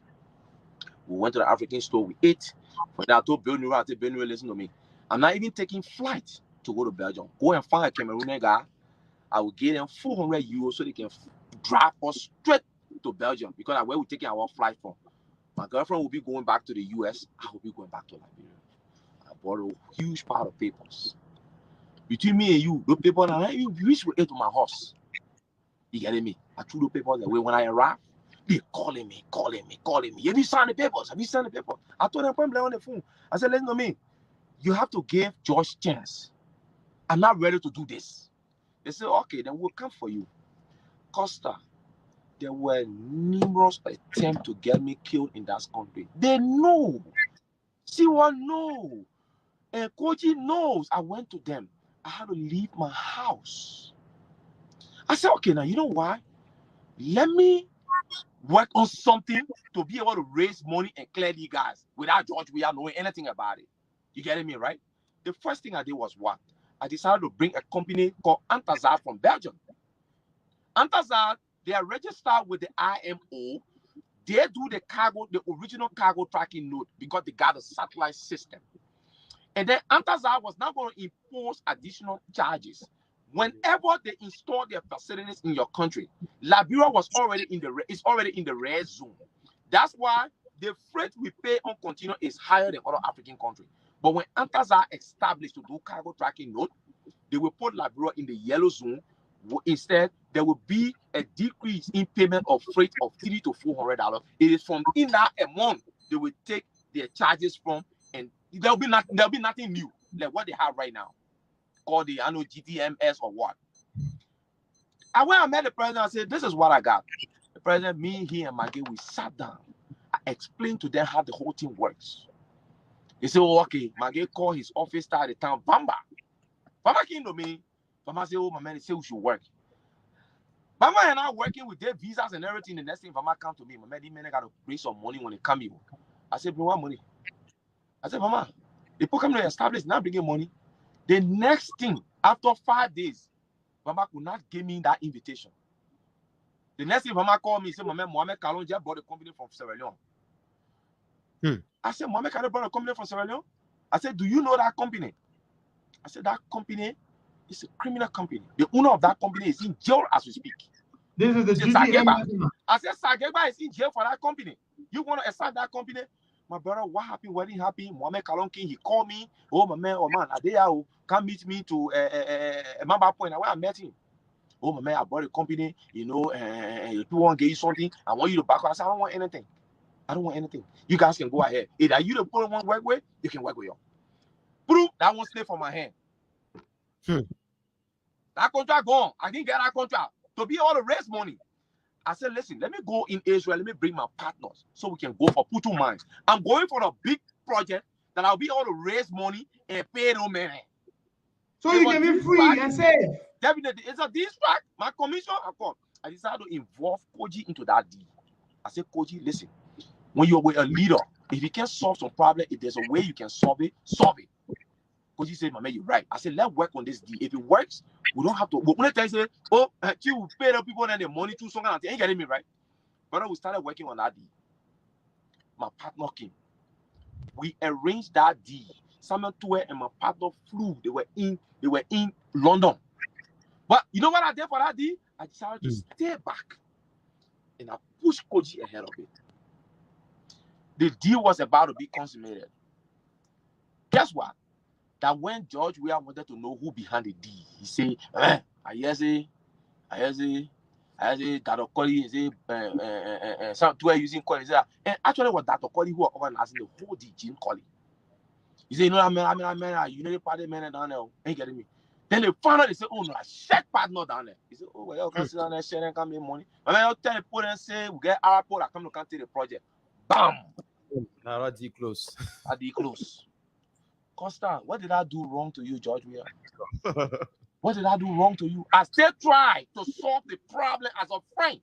We went to the African store. We ate. But then I told Bill Nure, Bill Nure, listen to me. I'm not even taking flight to go to Belgium. Go and find a Cameroonian guy. I will give them 400 euros so they can drive us straight to Belgium because that's where we're taking our flight from. My girlfriend will be going back to the US. I will be going back to Liberia. I bought a huge pile of papers. Between me and you, the papers, I even reached with it to my horse. You getting me? I threw the papers away. When I arrived, they're calling me. Have you signed the papers? I told them, on the phone. I said, listen to me. You have to give George a chance. I'm not ready to do this. They said, okay, then we'll come for you. Costa, there were numerous attempts to get me killed in that country. They know. Siwa knows. And Koji knows. I went to them. I had to leave my house. I said, okay, now you know why? Let me work on something to be able to raise money and clear these guys without George Weah knowing anything about it. You getting me, right? The first thing I did was what? I decided to bring a company called Antazad from Belgium. Antazad, they are registered with the IMO, They do the original cargo tracking node because they got a satellite system. And then Antazar was now going to impose additional charges. Whenever they install their facilities in your country, Liberia was already in the red zone. That's why the freight we pay on container is higher than other African countries. But when Antazar established to do cargo tracking node, they will put Liberia in the yellow zone. Instead, there will be a decrease in payment of freight of $300 to $400. It is from in that amount they will take their charges from, and there'll be nothing new like what they have right now, called the annual GTMS or what. And when I met the president, I said, "This is what I got." The president, me, he, and Maggie, we sat down. I explained to them how the whole thing works. He said, "Oh, okay." Maggie called his office star at the town, Bamba. Bamba came to me. Bamba said, "Oh, my man, he said we should work." Bamba and I working with their visas and everything. The next thing Bamba come to me, my man, these men got to bring some money when they come here. I said, "Bring what money?" I said, "Bamba, the people come to establish, now bringing money." The next thing, after 5 days, Bamba could not give me that invitation. The next thing Bamba called me, he said, "My man, Mohamed Kalon just bought a company from Sierra Leone." I said, "Mohamed Kalon bought a company from Sierra Leone?" I said, "Do you know that company?" I said, "That company is a criminal company. The owner of that company is in jail as we speak." This is the GTM. I said, "Sageba is in jail for that company. You want to assign that company?" My brother, what happened? What didn't happen? Mohamed Kalon King, he called me. "Oh, my man, Adeya, come meet me to a Mamba Point." And when I met him, "Oh, my man, I bought a company, people want to get you something. I want you to back up." I said, "I don't want anything. I don't want anything. You guys can go ahead. Either you the people want to work with, you can work with you." Proof that one slip from my hand. That contract gone. I didn't get that contract to be able to raise money. I said, "Listen, let me go in Israel. Let me bring my partners so we can go for Putu mines. I'm going for a big project that I'll be able to raise money and pay no money. So you can be free and safe." Definitely. It's a distract. My commission, I decided to involve Koji into that deal. I said, "Koji, listen, when you're with a leader, if you can solve some problem, if there's a way you can solve it, solve it." Koji said, "My man, you're right." I said, "Let's work on this deal. If it works, we don't have to." When they say, "Oh, you will pay the people and the money too, something like that," ain't getting me right. But we started working on that deal. My partner came. We arranged that deal. Samuel Tue and my partner flew. They were in London. But you know what I did for that deal? I decided to stay back and I pushed Koji ahead of it. The deal was about to be consummated. Guess what? That when George Weah wanted to know who behind the deal, he said, I say, Dr. Koli is some two using Koli. And actually, was Dr. Koli who organizing the whole deal, Jim Koli. He said, "I mean, United Party man down there, ain't getting me." Then they found out, they said, "Oh no, a check partner down there." He said, "Oh, well, you can sit down there, share and come make money." I mean, I'll tell the people and say, "We get our port, I come to take the project." Bam! Now deal close. I deal close. Costa, what did I do wrong to you, George Weah? What did I do wrong to you? I still try to solve the problem as a friend.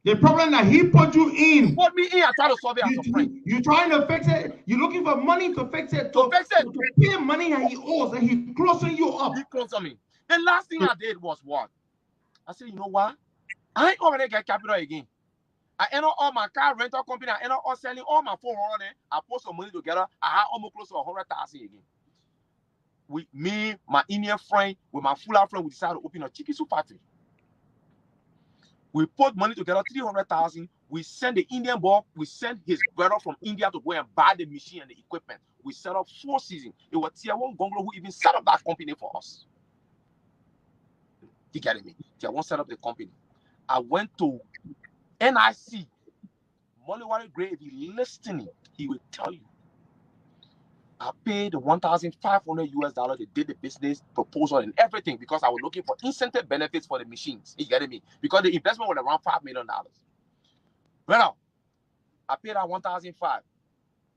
The problem that he put you in. He put me in, I try to solve it as a friend. You're trying to fix it. You're looking for money to fix it. To pay money that he owes, and he's closing you up. He closing me. The last thing I did was what? I said, "You know what? I ain't already get capital again. I end up all my car rental company. I end up all selling all my phone on it. I put some money together. I have almost close to 100,000 again. With me, my Indian friend, with my Fula friend, we decided to open a chicken soup factory. We put money together, 300,000. We send the Indian boy. We send his brother from India to go and buy the machine and the equipment. We set up 4 seasons. It was Tier 1 Gonglo who even set up that company for us. You getting me? Tier 1 set up the company. I went to NIC. Moliwari Gray, if he's listening, he will tell you. I paid the $1,500. They did the business proposal and everything because I was looking for incentive benefits for the machines. You getting me? Because the investment was around $5 million. Well, I paid that $1,500.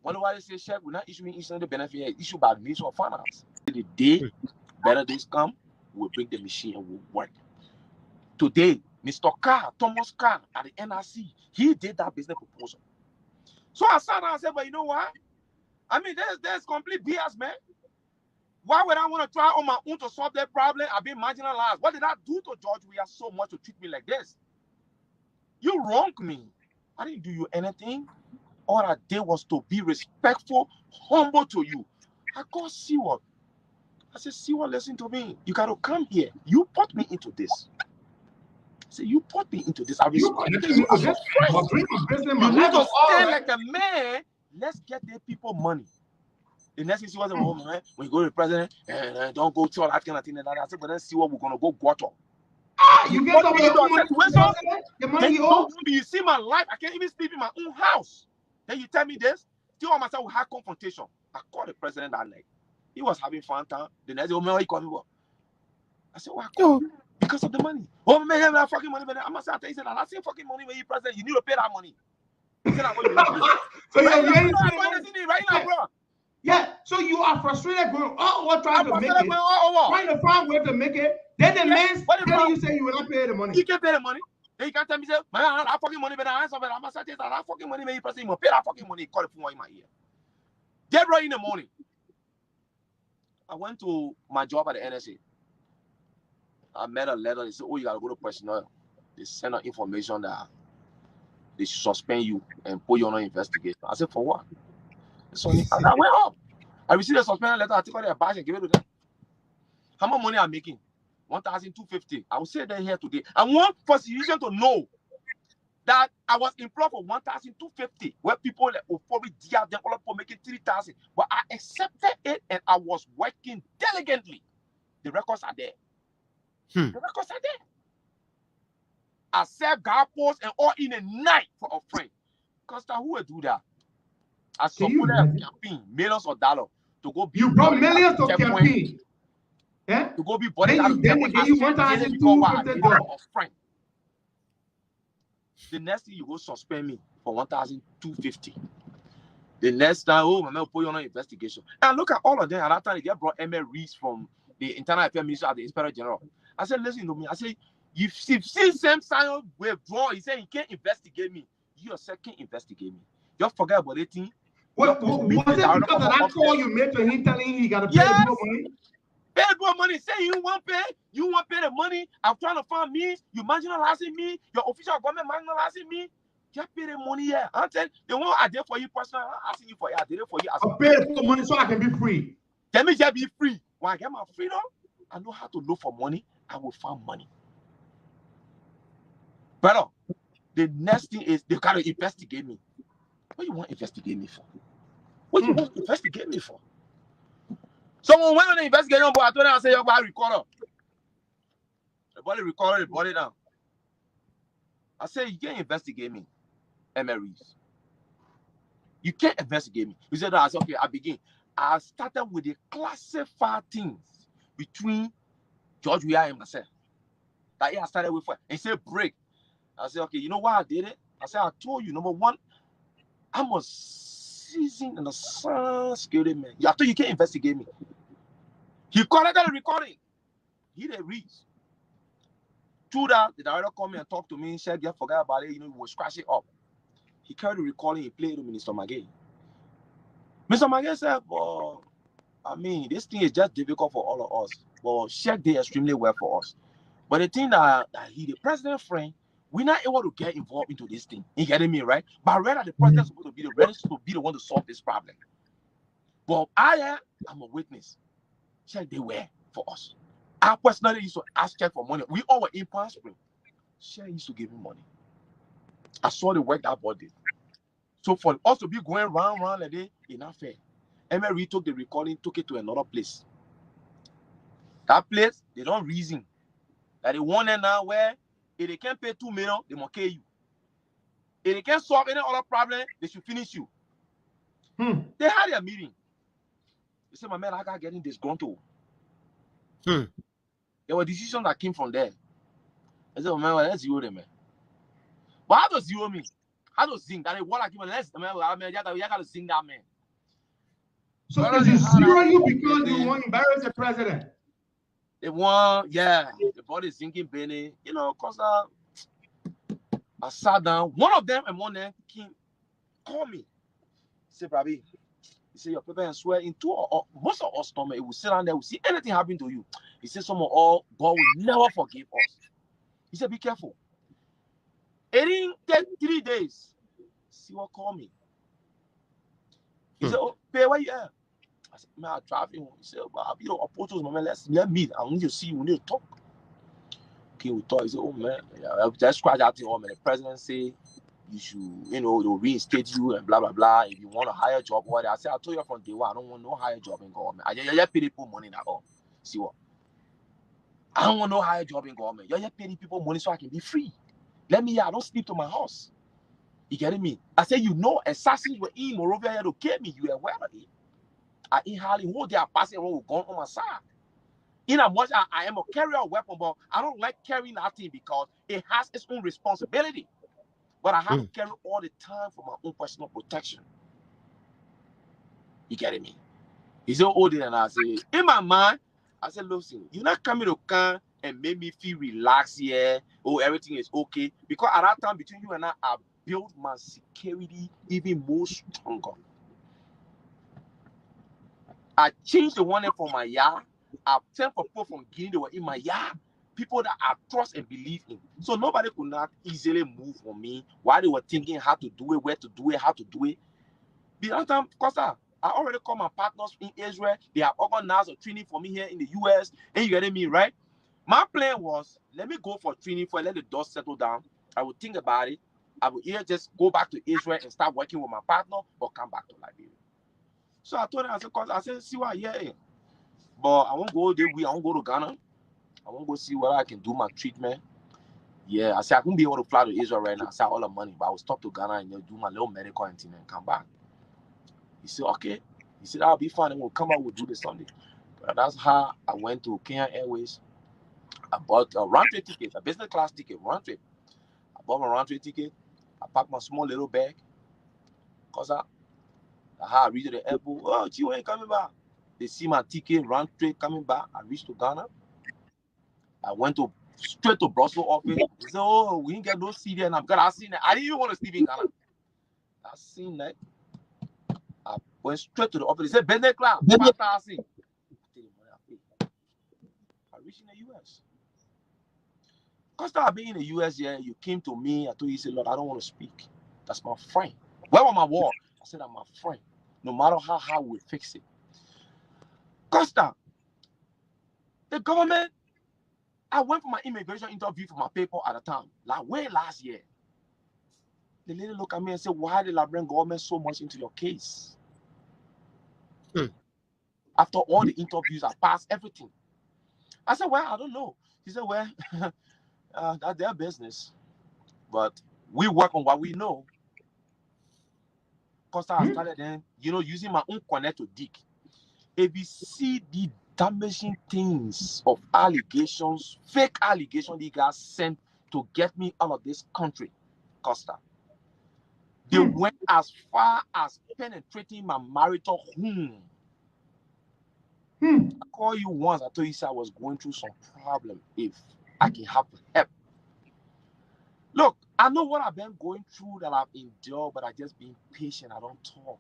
Moliwari said, "Chef, we're not issuing incentive benefit, issue by the Ministry of Finance. The day better days come, we'll bring the machine and we'll work." Today, Mr. Carr, Thomas Carr at the NRC, he did that business proposal. So I sat down and said, "But you know what? I mean, there's complete BS, man. Why would I want to try on my own to solve that problem? I've been marginalized. What did I do to George Weah so much to treat me like this? You wronged me. I didn't do you anything. All I did was to be respectful, humble to you. I called Siwa. I said, Siwa, listen to me. You got to come here. You put me into this. I said, you put me into this. I respect you as a friend. You need to stay like a man. Let's get the people money. The next thing she was man, when you go to the president, don't go to all that kind of thing. And I said, but then see what we're gonna go guato. You get some of your money. The money you owe. You see my life. I can't even sleep in my own house. Then you tell me this. Still on myself, we had confrontation. I called the president that night. He was having fun time. The next day, he called me. I said, why? Because of the money. Oh man, you have that fucking money. I must say, he said, I see fucking money when you president. You need to pay that money. He said, I'm going to so right now, bro. Yeah, so you are frustrated going trying to make it, trying to find where to make it. Then the man telling you say you will not pay the money. You can't pay the money. Then you can't tell me, say, man, I have fucking money, but I answer, but I must say, that fucking money, man, you president, you pay that fucking money. Call it for in my ear. Get right in the morning. I went to my job at the NSA. I met a letter. They said, oh, you got to go to personnel. They send out information that they suspend you and put you on an investigation. I said, for what? So I went up. I received a suspension letter. I took out their badge and gave it to them. How much money I'm making? 1,250. I will say that here today. I want for citizens to know that I was employed for 1,250, where people will probably deal them all up for making 3,000. But I accepted it and I was working diligently. The records are there. The records are there. I served guard posts and all in a night for a friend. Costa, who will do that? I supported a campaign, millions of dollars to go be. You brought millions to campaign. Yeah? To go be body. Then they gave you 1,250 a friend. The next thing you go suspend me for 1,250. The next time, oh, my man, put you on an investigation. And look at all of them. At that time, they brought Emma Reese from the Internal Affairs Minister at the Inspector General. I said, listen to me. I said, if see Sam Simon withdraw, he said he can't investigate me. You yourself can't investigate me. You forget about it. Was it because of that call you made to him telling him he got to pay more money? Pay more money. Say you won't pay. You won't pay the money. I'm trying to find me. You marginalizing me. Your official government marginalizing me. Just pay the money here. I'm telling you, the one I did for you personally, I'm asking you for it. I did it for you. I'll pay the money so I can be free. Let me just be free. When I get my freedom, I know how to look for money. I will find money. Brother, the next thing is they gotta investigate me. What you want to investigate me for? What you want to investigate me for? Someone went on the investigation, but I told them, I said, yo, I recorder. The body recorded, the body down. I said, you can't investigate me, MREs. You can't investigate me. He said, I said, okay, I begin. I started with the classified things between George Weah and myself. That I started with. And he said, break. I said, okay, you know why I did it? I said, I told you, number one, I'm a seasoned and a sound security man. I told you can't investigate me. He collected the recording. He didn't read. Through that, the director called me and talked to me and said, forget about it, you know, we will scratch it up. He carried the recording, he played it with Mr. Magay. Mr. Magay said, well, I mean, this thing is just difficult for all of us. But Sheikh did extremely well for us. But the thing that he, the president friend, we're not able to get involved into this thing. You getting me, right? But rather the president's supposed to be the one to solve this problem. But I'm a witness. Check they were for us. I personally used to ask Check for money. We all were in Palm Springs. Check used to give me money. I saw the work that boy did. So for us to be going round like that, it's not fair. Emery took the recording, took it to another place. That place, they don't reason. That they want it now where if they can't pay 2 million, they must pay you. If they can't solve any other problem, they should finish you. They had their meeting. They said, my man, I got getting disgruntled. There were decisions that came from there. I said, oh, man, well, let's zero them, man. But how to zero me? How to sing? That is what I give, let's, man, you got to sing that, man. So did you zero you because you want to embarrass the president? They want, yeah, the body is thinking, Benny, you know, because I sat down. One of them and one day came, call me. He said, Brabi, he said, your paper and swear into most of us stomach, it will sit down there, will see anything happen to you. He said, some of all, God will never forgive us. He said, be careful. It didn't take 3 days. Siwa called me. He said, "Oh, Pay, where you at?" I said, "Man, I'm driving home." He said, "Well, you know, opportunities, man, let meet. I need to see you. We need to talk." Okay, we talk. He said, "Oh man, yeah, just scratch out thing. Oh man, the president say you should, you know, they'll reinstate you and blah blah blah. If you want a higher job, what?" I said, "I told you from day one, I don't want no higher job in government. I just pay people money at all. See what? I don't want no higher job in government. You just pay people money so I can be free. Let me, I don't sleep to my house. You getting me?" I said, "You know, assassins were in Morovia here to kill me. You are aware of it. I in hardly who they are passing around with gun on my side. In as much as I am a carrier of weapon, but I don't like carrying that thing because it has its own responsibility. But I have to carry all the time for my own personal protection." You getting me? He said, "Oh, then I say, in my mind, I said, listen, you're not coming to come and make me feel relaxed here. Oh, everything is okay." Because at that time, between you and I built my security even more stronger. I changed the one for my yard. I sent for people from Guinea, they were in my yard. People that I trust and believe in. So nobody could not easily move on me while they were thinking how to do it, where to do it, how to do it. The other time, because I already called my partners in Israel. They have organized a training for me here in the US. And you getting me, right? My plan was, let me go for training for let the dust settle down. I would think about it. I would either just go back to Israel and start working with my partner or come back to Liberia. So I told him, I said, "See what, yeah. But I won't go there. I won't go to Ghana. I won't go see whether I can do my treatment." Yeah, I said, "I won't be able to fly to Israel right now. I said, all the money, but I will stop to Ghana and do my little medical and come back." He said, "Okay." He said, "I'll be fine. And we'll come out, we'll do the Sunday." But that's how I went to Kenya Airways. I bought a round trip ticket, a business class ticket, round trip. I bought my round trip ticket. I packed my small little bag. Because I reached the airport. "Oh, you ain't coming back." They see my ticket, round trip coming back. I reached to Ghana. I went straight to Brussels office. They said, "Oh, we didn't get no seat there." And I seen that. I didn't even want to sleep in Ghana. I seen that. I went straight to the office. They said, "Business class, 5,000. I reached in the US. Because I've been in the US, yeah, you came to me. I told you, "Lord, I don't want to speak. That's my friend. Where was my wall?" I said, "I'm my friend. No matter how we fix it." Costa, the government, I went for my immigration interview for my paper at the time, like way last year. The lady looked at me and said, "Why did Liberian government so much into your case?" After all the interviews, I passed everything. I said, "Well, I don't know." She said, "Well, that's their business. But we work on what we know." Because I started then, using my own connect to dig. If you see the damaging things of allegations, fake allegations they guys sent to get me out of this country, Costa, they went as far as penetrating my marital home. I called you once. I told you I was going through some problem. If I can have help. Look, I know what I've been going through, that I've endured, but I just been patient. I don't talk.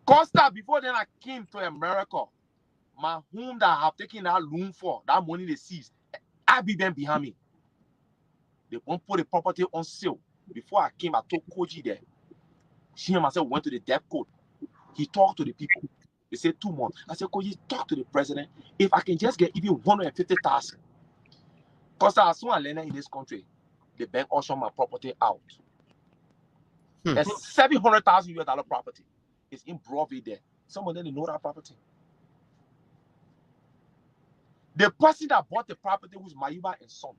Costa, before then I came to America. My home that I have taken that loan for, that money they seized, I be them behind me. They won't put the property on sale. Before I came, I told Koji there. She and myself went to the debt court. He talked to the people. They said 2 months. I said, "Koji, talk to the president. If I can just get even 150,000. Because as soon as I landed in this country, the bank auctioned my property out. A $700,000 property. It's in Broadway there. Some of them they know that property. The person that bought the property was Mayuba and son.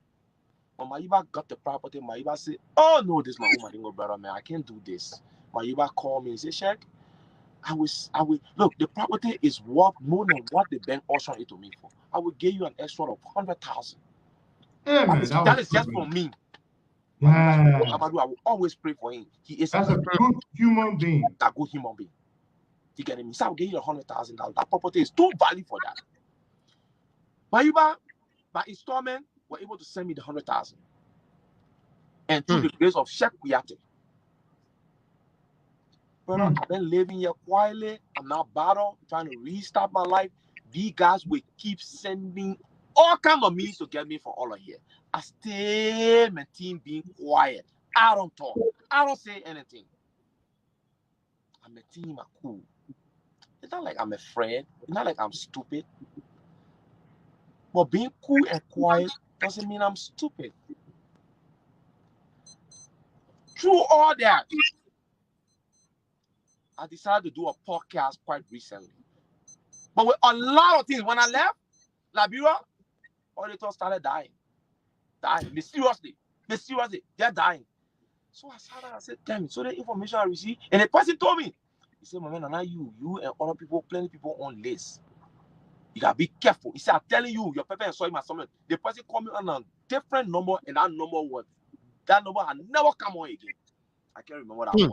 When Mayuba got the property, Mayuba said, "Oh no, this is my own brother, man. I can't do this." Mayuba called me and said, "Sheikh, I will look, the property is worth more than what the bank auctioned it to me for. I will give you an extra of 100,000. That is just for me." Yeah. I will always pray for him. He is a good human being. A good human being. You get me? So I'll give you $100,000. That property is too valuable for that. Mayuba, by installment, were able to send me the 100,000. And through the grace of Sheikh Weah, brother, I've been living here quietly. I'm not battle, trying to restart my life. These guys will keep sending all kinds of means to get me from all of here. I still maintain being quiet. I don't talk. I don't say anything. I'm a team, I'm cool. It's not like I'm a friend. It's not like I'm stupid. But being cool and quiet doesn't mean I'm stupid. Through all that, I decided to do a podcast quite recently. But with a lot of things, when I left Liberia, all the thoughts started dying. Mysteriously, they're dying. So I sat down and said, damn it, so the information I received, and the person told me, he said, my man, now you and other people, plenty people on list. You gotta be careful. He said, I'm telling you, your pepper and soy my summit. The person called me on a different number, and that number had never come on again. I can't remember that was.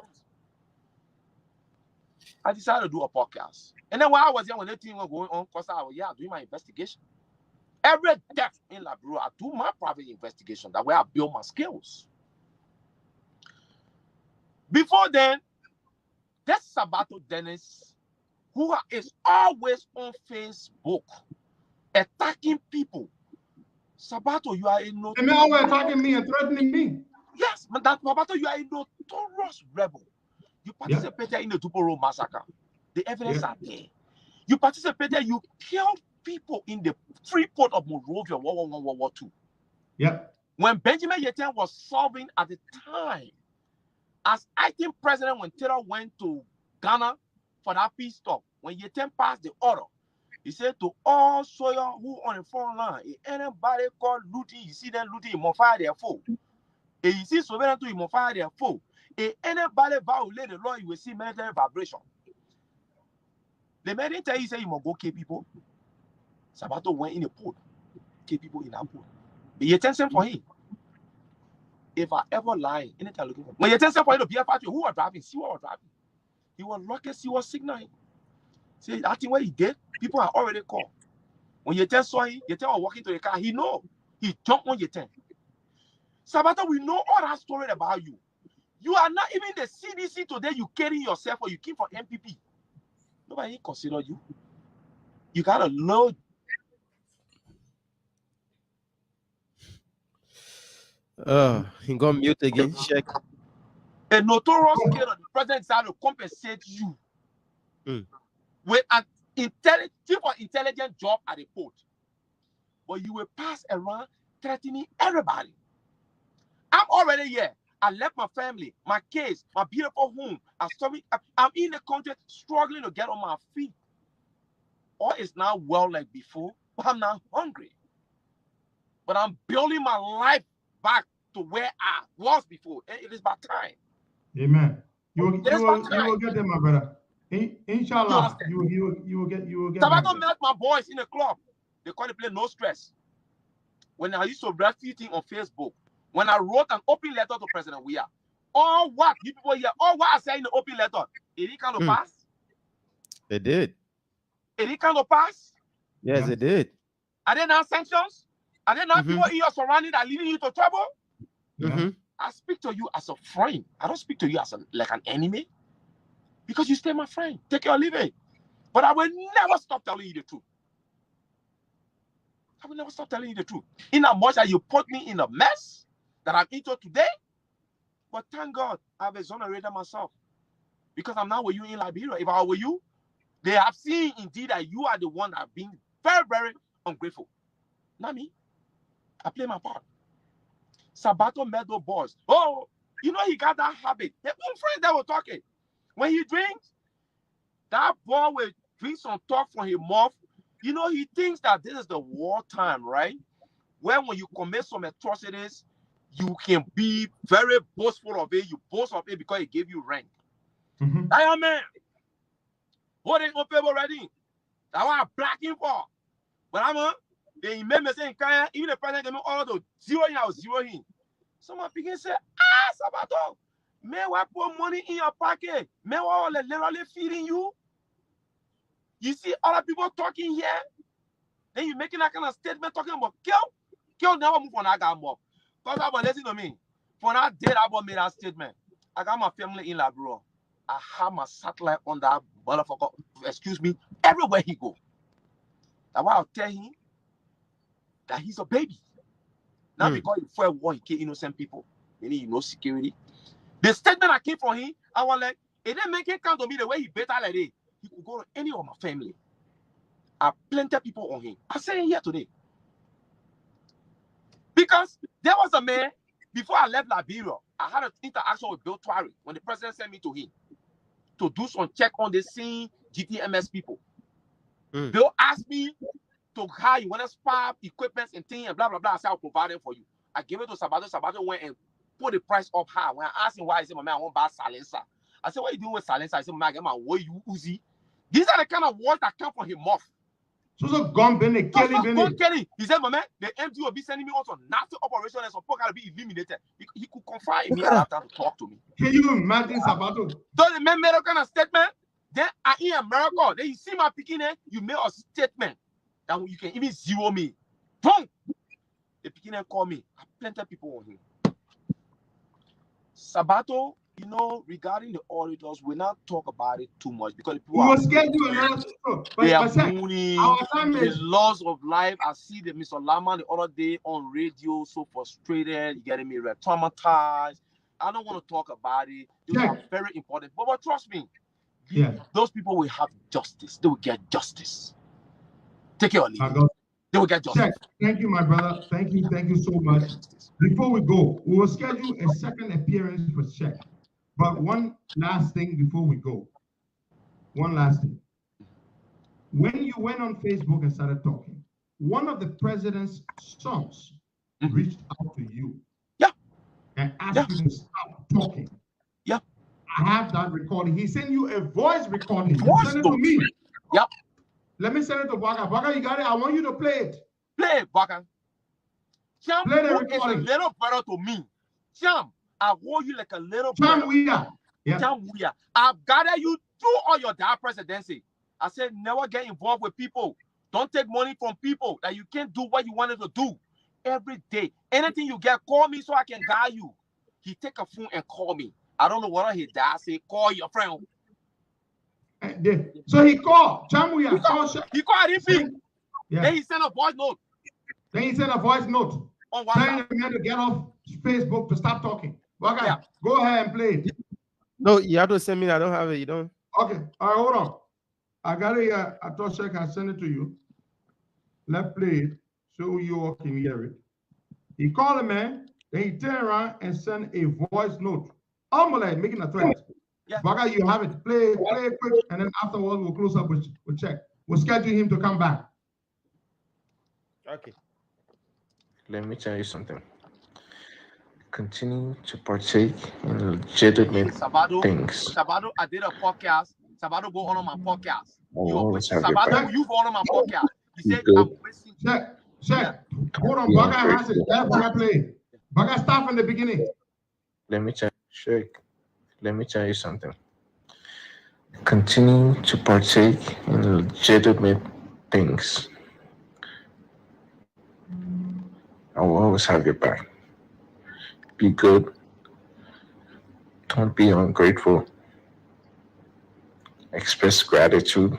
I decided to do a podcast. And then while I was here, when the thing was going on, because I was doing my investigation. Every death in Liberia, I do my private investigation. That way I build my skills. Before then, there's Sabato Dennis, who is always on Facebook attacking people. Sabato, you are a notorious... And now they're attacking me and threatening me. Yes, but that Sabato, you are a notorious rebel. You participated in the Tuporo massacre. The evidence are there. You participated, you killed people in the free port of Monrovia, World War II. Yep. When Benjamin Yetan was serving at the time, as acting president, when Taylor went to Ghana for that peace talk, when Yetan passed the order, he said to all soldiers who on the front line, if anybody called looting, you see them looting, you must fire their foe. If you see sovereignty, you must fire their foe. If anybody violate the law, you will see military vibration. The man didn't tell you, say you must go kill people. Sabato went in the port, kill people in that port. But you attention for him. If I ever lie, anytime looking for when you attention for him to be a factory, who was driving? See what was driving. He was lucky, he was signaling. See, I think what he did, people are already called. When Yeten saw him, Yeten was walking to the car, he know. He jumped on Yeten. Sabato, we know all that story about you. You are not even the CDC today, you carry yourself or you came from MPP. Nobody consider you. You gotta know. He got mute again. Check. A notorious killer, the president decided to compensate you with an intelligent job at the port. But you will pass around threatening everybody. I'm already here. I left my family, my kids, my beautiful home. I'm in the country struggling to get on my feet. All is now well like before, but I'm not hungry. But I'm building my life back to where I was before. It is about time. Amen. You will get them, my brother. Inshallah, you will get Sabato met my boys in a club. They call the place No Stress. When I used to refute him on Facebook, when I wrote an open letter to President Weah, all what you people here, all what I said in the open letter, it kind of pass. It did. It kind of pass. Yes, it did. Are there not sanctions? Are there not people in your surrounding that are leading you to trouble? I speak to you as a friend. I don't speak to you as like an enemy. Because you stay my friend. Take your living. But I will never stop telling you the truth. I will never stop telling you the truth. In as much as you put me in a mess that I'm into today, but thank God I've exonerated myself. Because I'm now with you in Liberia. If I were with you, they have seen indeed that you are the one that have been very, very ungrateful. Not me. I play my part. Sabato met those boys. Oh, you know he got that habit. The own friends that were talking. When he drinks, that boy will drink some talk from his mouth. You know, he thinks that this is the war time, right? When you commit some atrocities, you can be very boastful of it. You boast of it because it gave you rank. I am man. What ain't no people ready? That's what I'm blacking for. But I'm a they made me say, even the president gave me all to zero in, I was zero in. Someone begin to say, Sabato, may I put money in your pocket? May I literally feeding you? You see other people talking here, then you making that kind of statement talking about kill never move on that guy more. Because I was listening to me. For that day I made that statement. I got my family in Liberia. I have my satellite on that motherfucker, excuse me, everywhere he go. That's why I'll tell him that he's a baby. Not because he fought war, he killed innocent people. Meaning, security. The statement I came from him, I was like, It didn't make him come to me the way he better like it. He could go to any of my family. I planted people on him. I say here today. Because there was a man, before I left Liberia, I had an interaction with Bill Twari when the president sent me to him to do some check on the scene GTMS people. Bill asked me to hire you want to spare equipment and things and blah blah blah. I said I'll provide them for you. I gave it to Sabato. Sabato went and put the price up high. When I asked him why, he said, "My man, I want to buy silencer." I said, "What are you doing with silencer?" I said, "Man, I get my what you Uzi." These are the kind of words that come from him mouth. So gun Benny, Kelly. He said, "My man, the MD will be sending me on some nasty operation and some people will be eliminated." He could confide in me at that time to talk to me. Can you imagine Sabato? So the man made a kind of statement. Then I in America, then you see my picking you made a statement that you can even zero me. Boom! The beginner called me. I planted people on him. Sabato, you know, regarding the auditors, we not talk about it too much because people are mourning the loss of life. I see the Mr. Lama the other day on radio, so frustrated, you getting me traumatized. I don't want to talk about it. Those are very important. But trust me, those people will have justice. They will get justice. Take care of it. They will get justice. Thank you, my brother. Thank you so much. Before we go, we will schedule a second appearance for Check. But one last thing before we go. One last thing. When you went on Facebook and started talking, one of the president's sons reached out to you and asked you to stop talking. I have that recording. He sent you a voice recording. Send it to me. Let me send it to Baka. Baka, you got it? I want you to play it. Play it, Baka. Cham, play the recording. Is a little brother to me. Cham, I want you like a little brother. Cham Weah. Cham Weah. I've gathered you through all your dad presidency. I said, never get involved with people. Don't take money from people that you can't do what you wanted to do. Every day. Anything you get, call me so I can guide you. He take a phone and call me. I don't know what his dad say. Call your friend. So he called. Cham Weah. He called him. Then he sent a voice note. On telling the man to get off Facebook to stop talking. Okay, go ahead and play it. No, you have to send me. I don't have it. You don't. Okay. All right, hold on. I got it here. I thought Check I sent it to you. Let's play it so you all can hear it. He called a man, then he turned around and sent a voice note. Almost like making a threat. Baka, you have it. Play it quick, and then afterwards we'll close up with Check. We'll schedule him to come back. Okay. Let me tell you something. Continue to partake in legitimate things. Sabato, I did a podcast. Sabato go on my podcast. Sabato, you go on my podcast. He said, I'm listening. Check. Hold on, Baka has it. Let Baka play. Baka start from the beginning. Let me tell you something. Continue to partake in legitimate things. I will always have your back. Be good. Don't be ungrateful. Express gratitude.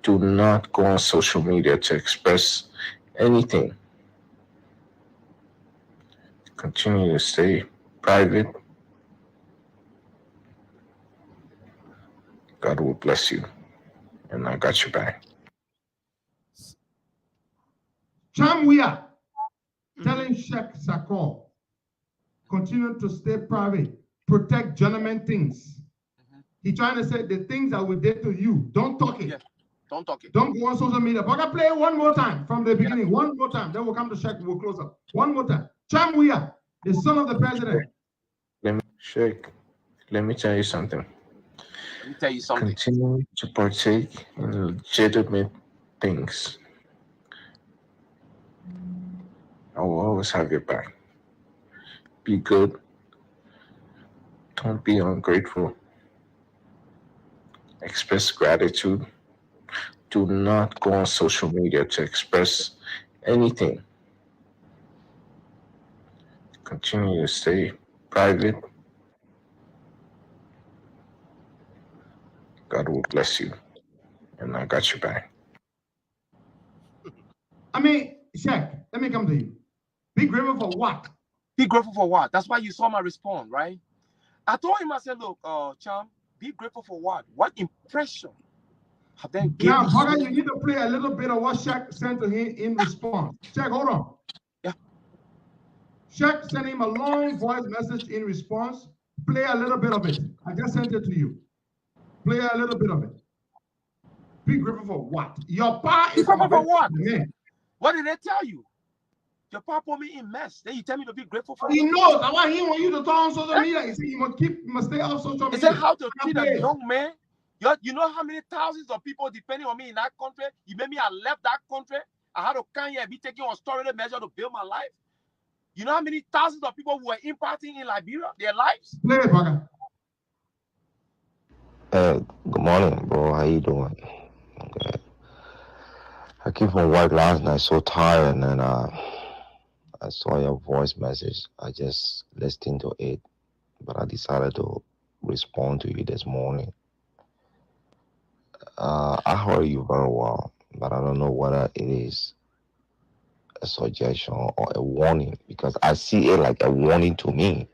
Do not go on social media to express anything. Continue to stay private. God will bless you. And I got your back. Cham Weah. Telling Sheikh Sakor, continue to stay private, protect gentlemen things. He trying to say the things that we did to you, don't talk it. Don't talk it. Don't go on social media. But I play it one more time from the beginning. One more time. Then we'll come to Sheikh. We'll close up. One more time. Cham Weah, the son of the president. Let me tell you something. Continue to partake in legitimate things. I will always have your back. Be good. Don't be ungrateful. Express gratitude. Do not go on social media to express anything. Continue to stay private. God will bless you. And I got your back. I mean, Sheikh, let me come to you. Be grateful for what? Be grateful for what? That's why you saw my response, right? I told him, I said, look, Cham, Be grateful for what? What impression have they given Now, you? brother, you need to play a little bit of what Shaq sent to him in response. Shaq, hold on. Yeah. Shaq sent him a long voice message in response. Play a little bit of it. I just sent it to you. Play a little bit of it. Be grateful for what? Your pa is grateful for what? Man. What did they tell you? Your pa put me in mess. Then you tell me to be grateful for He what? knows. That's why he want you to talk on social media. He said you must stay off social media. Is that how to treat a young man? You know how many thousands of people depending on me in that country? You made me, I left that country. I had to come here and be taking austerity measure to build my life. You know how many thousands of people who were impacting in Liberia, their lives? Play it, brother. Good morning, bro. How you doing? Okay. I came from work last night, so tired, and I saw your voice message. I just listened to it, but I decided to respond to you this morning. I heard you very well, but I don't know whether it is a suggestion or a warning, because I see it like a warning to me,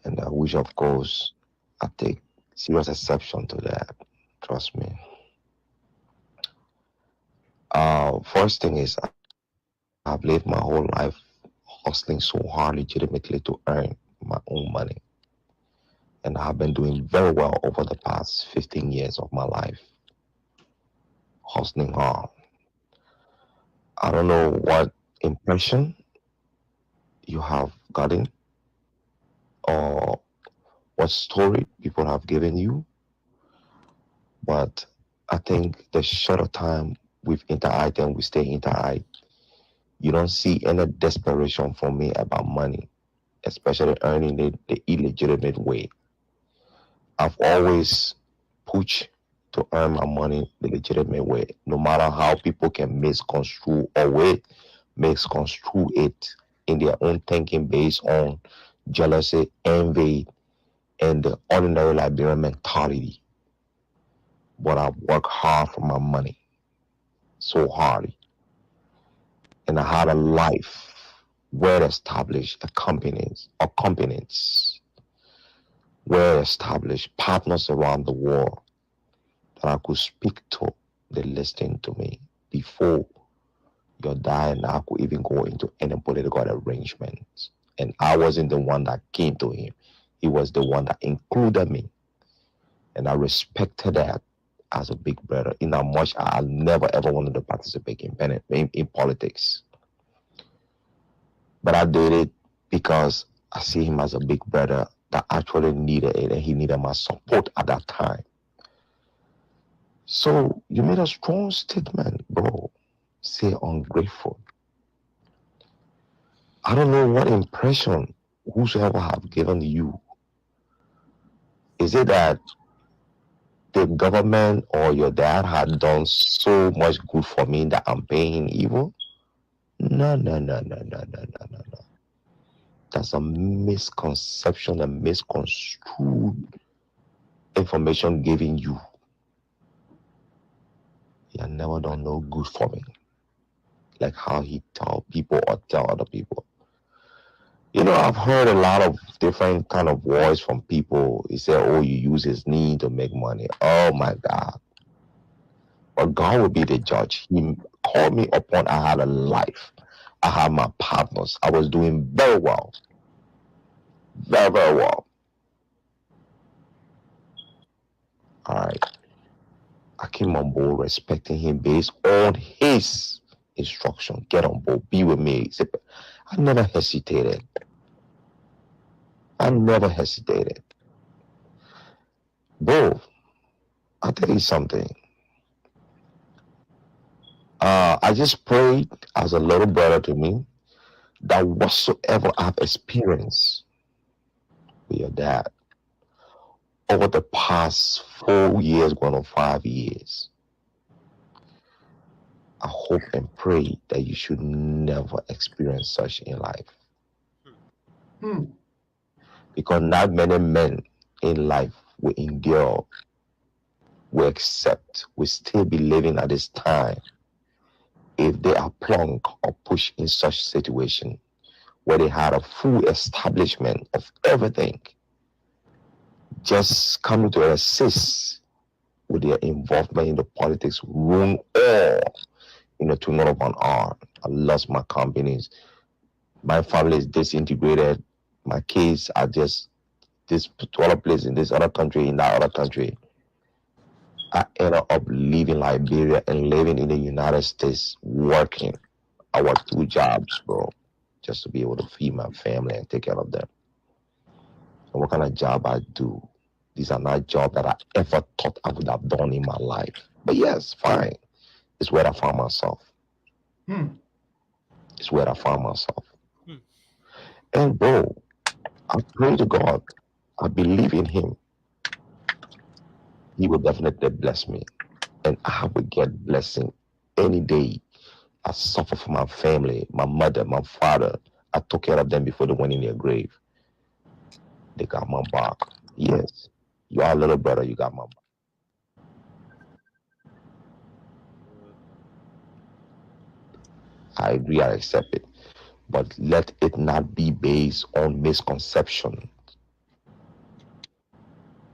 and I wish, of course, I take serious exception to that. Trust me. First thing is, I've lived my whole life hustling so hard legitimately to earn my own money. And I've been doing very well over the past 15 years of my life, hustling hard. I don't know what impression you have gotten or what story people have given you, but I think the shorter time we've interacted and we stay interacted, you don't see any desperation from me about money, especially earning it the illegitimate way. I've always pushed to earn my money the legitimate way, no matter how people can misconstrue or misconstrue it in their own thinking based on jealousy, envy, and the ordinary Liberian mentality. But I work hard for my money, so hard. And I had a life well-established companies, well-established partners around the world that I could speak to, they listened to me before your dad and I could even go into any political arrangements. And I wasn't the one that came to him. He was the one that included me. And I respected that as a big brother, in how much I never ever wanted to participate in politics. But I did it because I see him as a big brother that actually needed it, and he needed my support at that time. So you made a strong statement, bro. Say ungrateful. I don't know what impression whosoever have given you. Is it that the government or your dad had done so much good for me that I'm paying evil? No. That's a misconception, a misconstrued information given you. He had never done no good for me. Like how he tell people or tell other people. You know, I've heard a lot of different kind of voice from people. He said, oh, you use his knee to make money. Oh my God. But God will be the judge. He called me upon, I had a life. I had my partners. I was doing very well. Very, very well. All right. I came on board respecting him based on his instruction. Get on board. Be with me. I never hesitated. Bro, I'll tell you something. I just prayed as a little brother to me that whatsoever I've experienced with your dad over the past 4 years, going on 5 years, I hope and pray that you should never experience such in life. Because not many men in life will endure, will accept, will still be living at this time if they are plunged or pushed in such situation where they had a full establishment of everything. just coming to assist with their involvement in the politics ruin all in a twinkle of an eye. I lost my companies. My family is disintegrated. My kids are just this particular place in this other country, in that other country. I ended up leaving Liberia and living in the United States, working. I worked 2 jobs, bro, just to be able to feed my family and take care of them. And what kind of job I do? These are not jobs that I ever thought I would have done in my life. But yes, fine. It's where I found myself. It's where I found myself. And bro, I pray to God. I believe in him. He will definitely bless me. And I will get blessing any day. I suffer for my family, my mother, my father. I took care of them before they went in their grave. They got my back. Yes, you are a little brother, you got my back. I agree, I accept it. But let it not be based on misconception.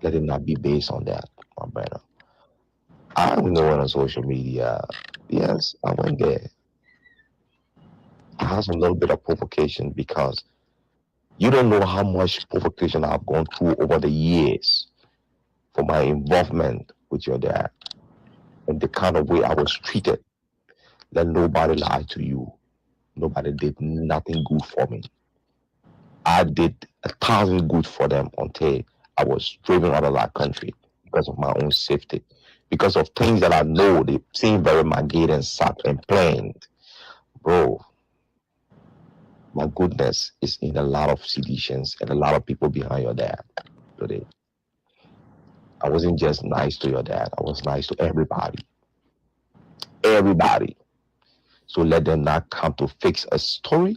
Let it not be based on that, my brother. I don't know on social media. Yes, I went there. I had some little bit of provocation because you don't know how much provocation I've gone through over the years for my involvement with your dad and the kind of way I was treated. Let nobody lie to you. Nobody did nothing good for me. I did 1,000 good for them until I was driven out of that country because of my own safety. Because of things that I know they seem very magate and sat and planned. Bro, my goodness is in a lot of seditions and a lot of people behind your dad today. I wasn't just nice to your dad. I was nice to everybody. Everybody. So let them not come to fix a story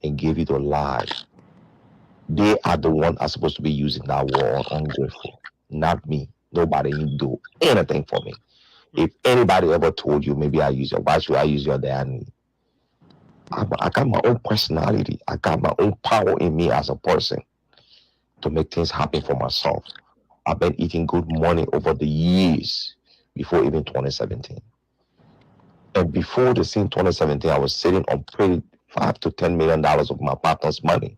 and give it a lie. They are the ones are supposed to be using that word ungrateful, not me. Nobody can do anything for me. If anybody ever told you, maybe I use it, why should I use your dad? I got my own personality. I got my own power in me as a person to make things happen for myself. I've been eating good money over the years before even 2017. And before the scene 2017, I was sitting on pretty $5 to $10 million of my partner's money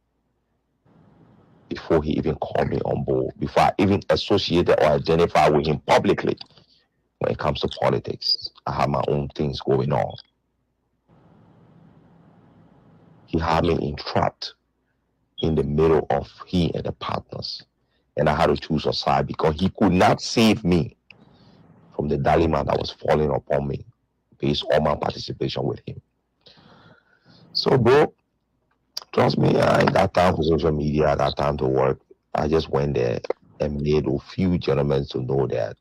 before he even called me on board, before I even associated or identified with him publicly. When it comes to politics, I have my own things going on. He had me entrapped in the middle of he and the partners. And I had to choose a side because he could not save me from the dilemma that was falling upon me based on my participation with him. So, bro, trust me, I ain't got time for social media. I got time to work. I just went there and made a few gentlemen to know that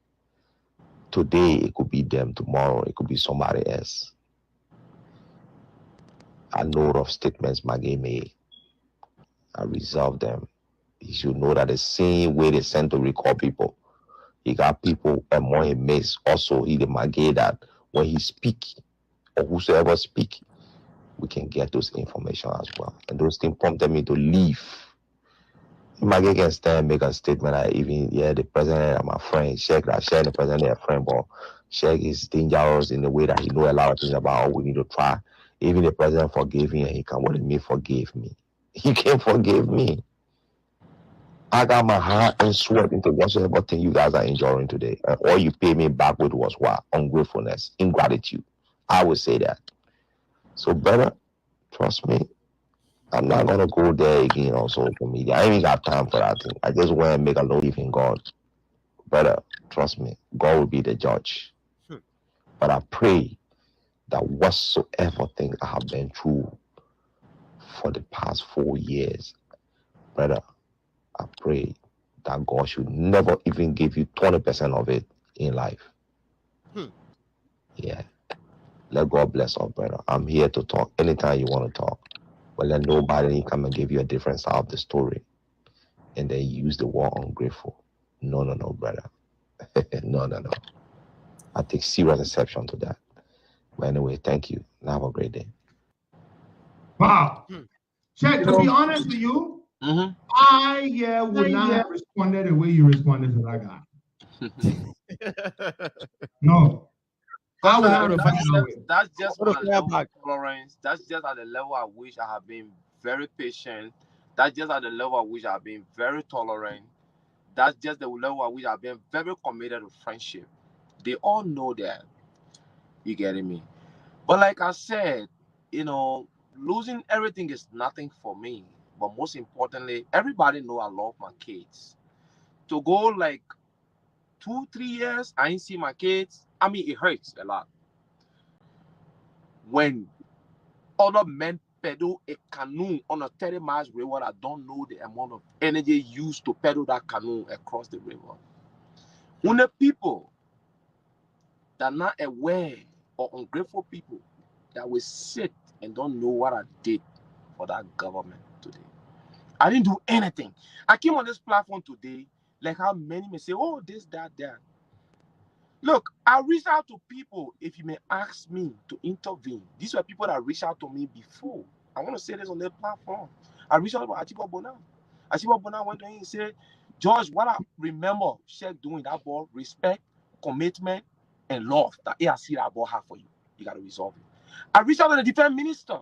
today it could be them, tomorrow it could be somebody else. I know of statements Maggie made. I reserve them. You should know that the same way they send to record people, he got people and more he makes also he the Maggie that when he speak or whosoever speak, we can get those information as well. And those things prompted me to leave. Maggie can stand make a statement that even the president and my friend, Sheikh that Sheikh the president their friend, but Sheikh is dangerous in the way that he know a lot of things about how we need to try. Even the president forgave me and he can with me forgive me. He can't forgive me. I got my heart and sweat into whatsoever thing you guys are enjoying today. And all you pay me back with was what? Ungratefulness, ingratitude. I would say that. So brother, trust me, I'm not gonna go there again on social media. I ain't even got time for that thing. I just want to make a belief in God. Brother, trust me, God will be the judge. But I pray that whatsoever thing I have been through for the past 4 years, brother, I pray that God should never even give you 20% of it in life. Yeah. Let God bless us, brother. I'm here to talk anytime you want to talk. But let nobody come and give you a different side of the story and then use the word ungrateful. No, brother. No. I take serious exception to that. But anyway, thank you. And have a great day. Wow. Chad, to be honest with you, I would not have responded the way you responded to that guy. No. I would not respond that way. That's just on the level of tolerance. That's just at the level at which I have been very patient. That's just at the level at which I've been very tolerant. That's just the level at which I've been very committed to friendship. They all know that. You getting me? But like I said, losing everything is nothing for me. But most importantly, everybody know I love my kids. To go like 2-3 years, I ain't see my kids. I mean, it hurts a lot. When other men pedal a canoe on a 30-mile river, I don't know the amount of energy used to pedal that canoe across the river. When the people that are not aware or ungrateful people that will sit and don't know what I did for that government today. I didn't do anything. I came on this platform today, like how many may say, oh, this, that. Look, I reached out to people, if you may ask me to intervene. These were people that reached out to me before. I want to say this on their platform. I reached out to Atiba Bona. Atiba Bona went to him and said, George, what I remember Sheikh doing that ball, respect, commitment, and love that he has seen that ball have for you. You got to resolve it. I reached out to the defense minister.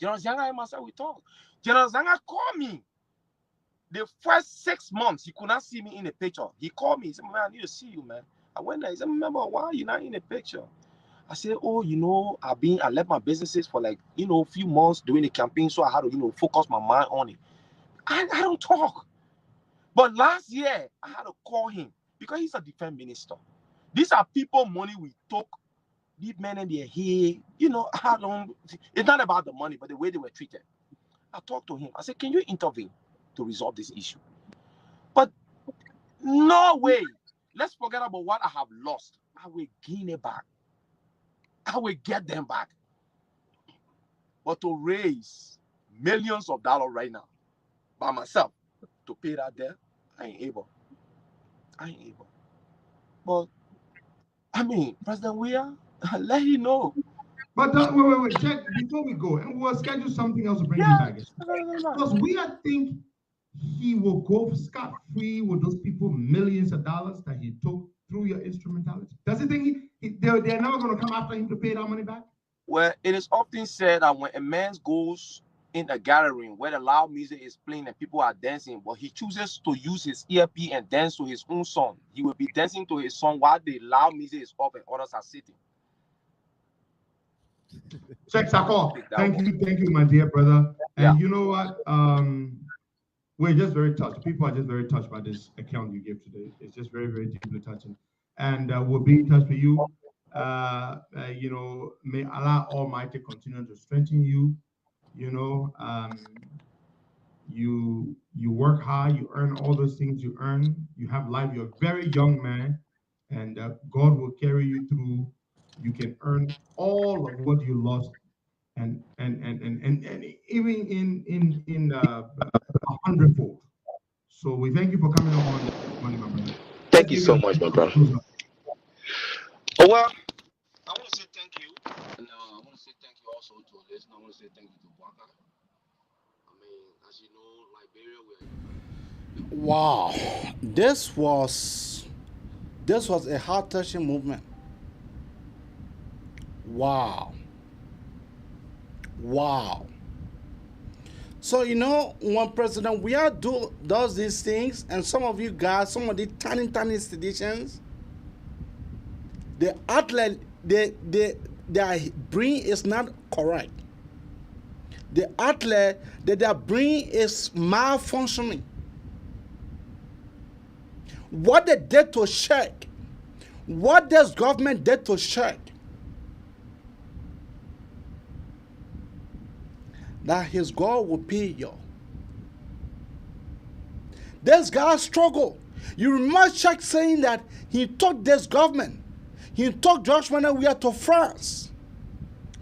General Zanga and myself, we talked. General Zanga called me. The first 6 months, he could not see me in the picture. He called me. He said, man, I need to see you, man. I went there. He said, remember, why are you not in the picture? I said, oh, I left my businesses for like, a few months during the campaign, so I had to, focus my mind on it. I don't talk. But last year, I had to call him because he's a defense minister. These are people money we took. These men and they're here. It's not about the money, but the way they were treated. I talked to him. I said, can you intervene to resolve this issue? But no way. Let's forget about what I have lost. I will gain it back. I will get them back. But to raise millions of dollars right now by myself to pay that debt, I ain't able. But I mean, President Weah, let him know. But wait, check before we go, and we'll schedule something else to bring him back. Because Weah think he will go scot-free with those people millions of dollars that he took through your instrumentality. Does he think they're never going to come after him to pay that money back? Well, it is often said that when a man goes in a gathering where the loud music is playing and people are dancing, but he chooses to use his earpiece and dance to his own song, he will be dancing to his song while the loud music is up and others are sitting. Check Sako. Thank you, my dear brother. And you know what? We're just very touched. People are just very touched by this account you gave today. It's just very, very deeply touching. And we'll be in touch with you. May Allah Almighty continue to strengthen you. You work hard, you earn all those things you earn. You have life. You're a very young man, and God will carry you through. You can earn all of what you lost, and even in 100-fold. So we thank you for coming on this morning, my brother. Thank you so much, my brother. Oh, well, I want to say thank you. And I want to say thank you also to a listener. I want to say thank you to Waka. I mean, as you know, Liberia, Wow, this was a heart-touching movement. Wow. So when President Weah does these things, and some of you guys, some of the tiny institutions, the outlet, their brain is not correct. The outlet that their brain is malfunctioning. What they did to check, what this government did to check, that his God will pay you. This guy struggled. You remember Chuck saying that he took this government, he took George Weah to France,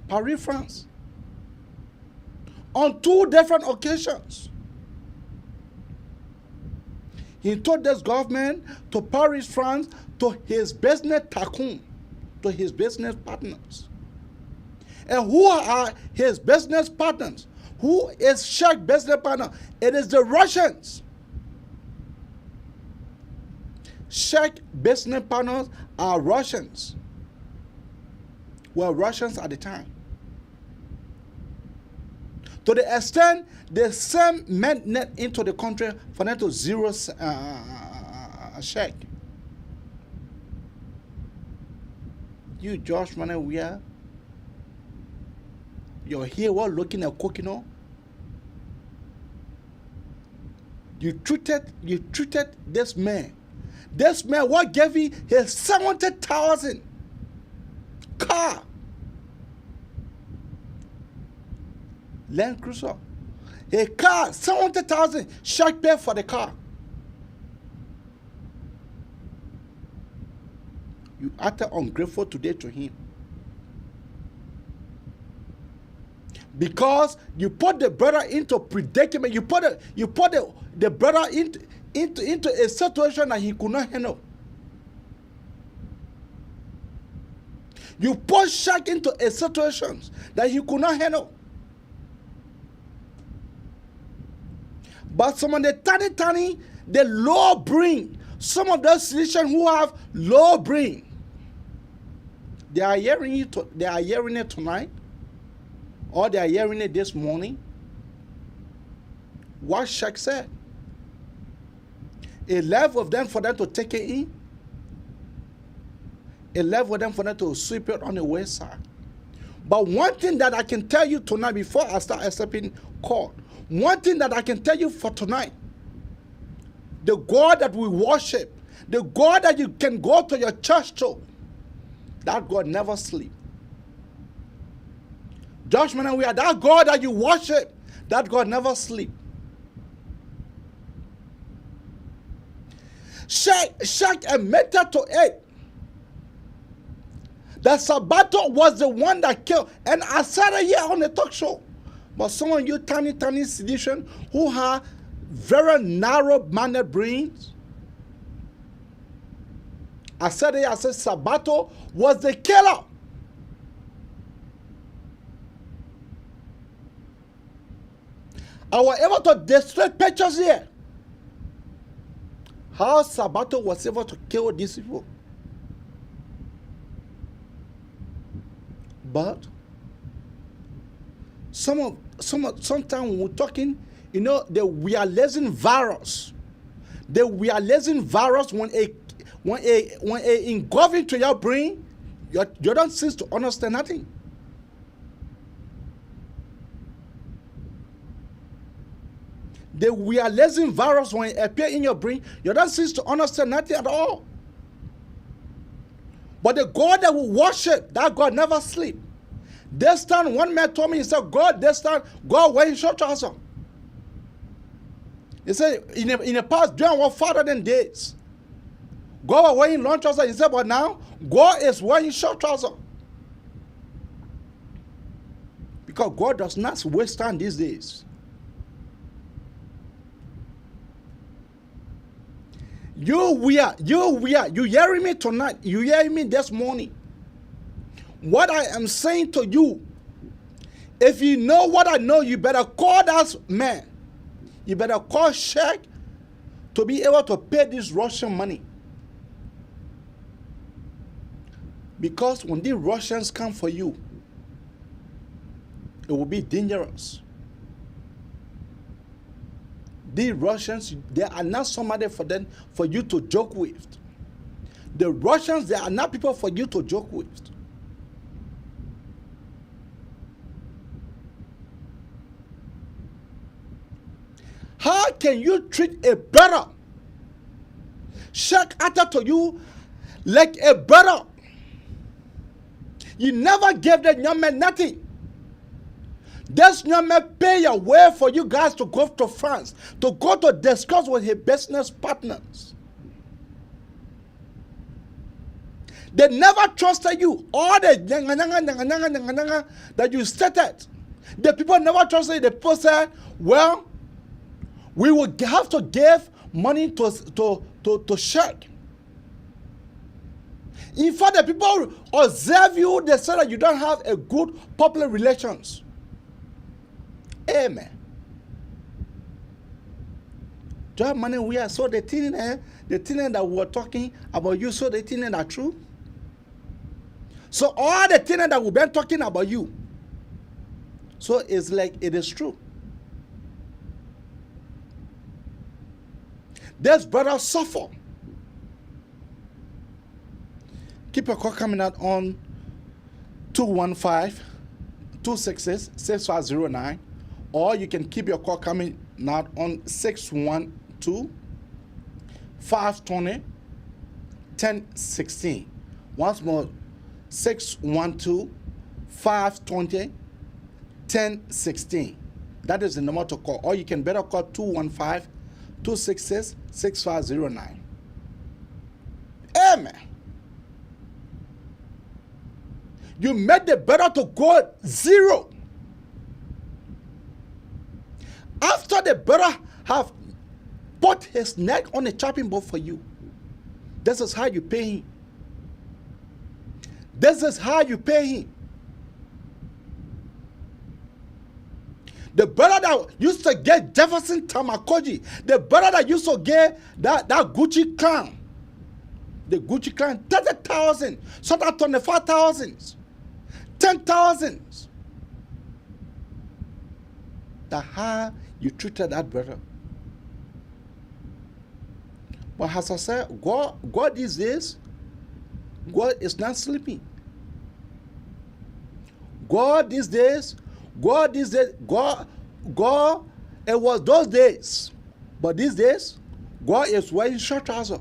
Paris, France, on 2 different occasions. He took this government to Paris, France, to his business tycoon, to his business partners. And who are his business partners? Who is Sheikh business partner? It is the Russians. Sheikh business partners are Russians. Were Russians at the time. To the extent they sent men into the country for them to zero Sheikh. You Josh Weah, you're here while looking at Kokino. You treated this man. This man, what gave you his 70,000 car? Land Cruiser. A car, 70,000. Sheikh paid for the car. You acted ungrateful today to him. Because you put the brother into predicament. You put the brother into a situation that he could not handle. You put Sheikh into a situation that he could not handle. But some of the tiny, the low brain, some of those citizens who have low brain, they are hearing it tonight, or they are hearing it this morning. What Sheikh said. It left with them for them to take it in. It left with them for them to sweep it on the west side. But one thing that I can tell you tonight before I start accepting court, one thing that I can tell you for tonight, the God that we worship, the God that you can go to your church to, that God never sleeps. Judgment and we are that God that you worship, that God never sleeps. Sheikh admitted to it that Sabato was the one that killed. And I said it here on the talk show. But some of you tiny citizens who have very narrow-minded brains, I said Sabato was the killer. I was able to destroy pictures here. How Sabato was able to kill these people. But sometimes when we're talking, you know, the realizing virus. The realizing virus when it engulf into your brain, you don't cease to understand nothing. The realizing virus when it appears in your brain, you don't cease to understand nothing at all. But the God that we worship, that God never sleeps. This time, one man told me, he said, God, this time, God wearing short trousers. He said, in the past, during our father than days, God was wearing long trousers. He said, but now, God is wearing short trousers. Because God does not waste time these days. You hearing me tonight, you hearing me this morning. What I am saying to you, if you know what I know, you better call that man. You better call Sheikh to be able to pay this Russian money. Because when the Russians come for you, it will be dangerous. The Russians, they are not somebody for you to joke with. The Russians, they are not people for you to joke with. How can you treat a brother? Sheikh acted to you like a brother. You never gave that young man nothing. This young man pay your way for you guys to go to France, to go to discuss with his business partners. They never trusted you. All the that you stated, the people never trusted you. The people said, well, we will have to give money to Sheikh. In fact, the people observe you, they say that you don't have a good public relations. Amen. Job money we are so the thing that we were talking about you, so the thing that are true. So all the things that we've been talking about you, so it's like it is true. This brother suffer. Keep your call coming out on 215-266-6509, or you can keep your call coming out on 612-520-1016. Once more, 612-520-1016. That is the number to call, or you can better call 215-266-6509. Amen. You made the better to go zero. After the better have put his neck on a chopping board for you, this is how you pay him. This is how you pay him. The brother that used to get Jefferson Tamakoji, the brother that used to get that Gucci clown, the Gucci clown, 30,000, so that 25,000, 10,000. That's how you treated that brother. But as I said, God these days, God is not sleeping. God these days, God, it was those days. But these days, God is wearing short trousers.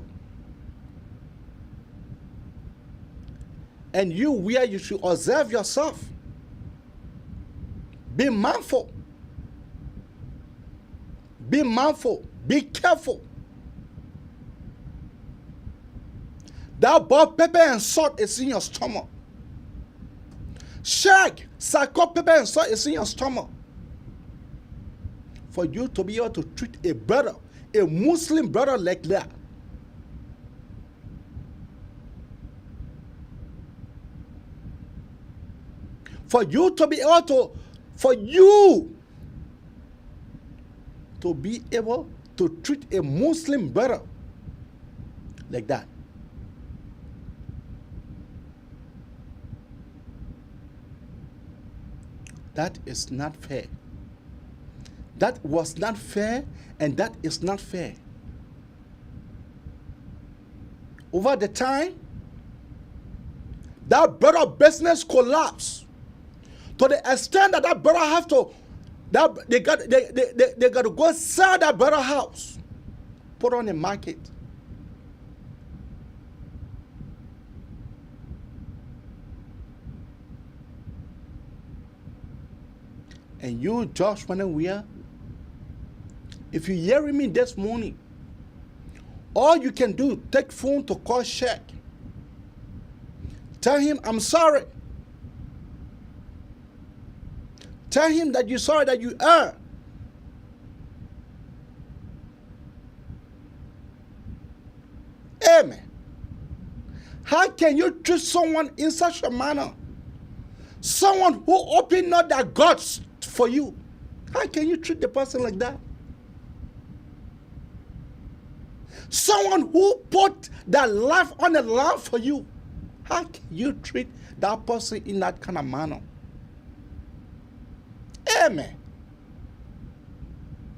And you, where you should observe yourself. Be mindful. Be mindful. Be careful. That boiled pepper and salt is in your stomach. Shag, salt, pepper and salt is in your stomach. For you to be able to treat a brother, a Muslim brother like that. For you to be able to, be able to treat a Muslim brother like that. That is not fair. That was not fair, and that is not fair. Over the time, that brother business collapsed to the extent that that brother have to, they got to go sell that brother house, put on the market. And you, Josh Weah, if you're hearing me this morning, all you can do, take phone to call Sheikh. Tell him, I'm sorry. Tell him that you're sorry that you are. Amen. How can you treat someone in such a manner? Someone who opened up their guts for you. How can you treat the person like that? Someone who put their life on the line for you. How can you treat that person in that kind of manner? Amen.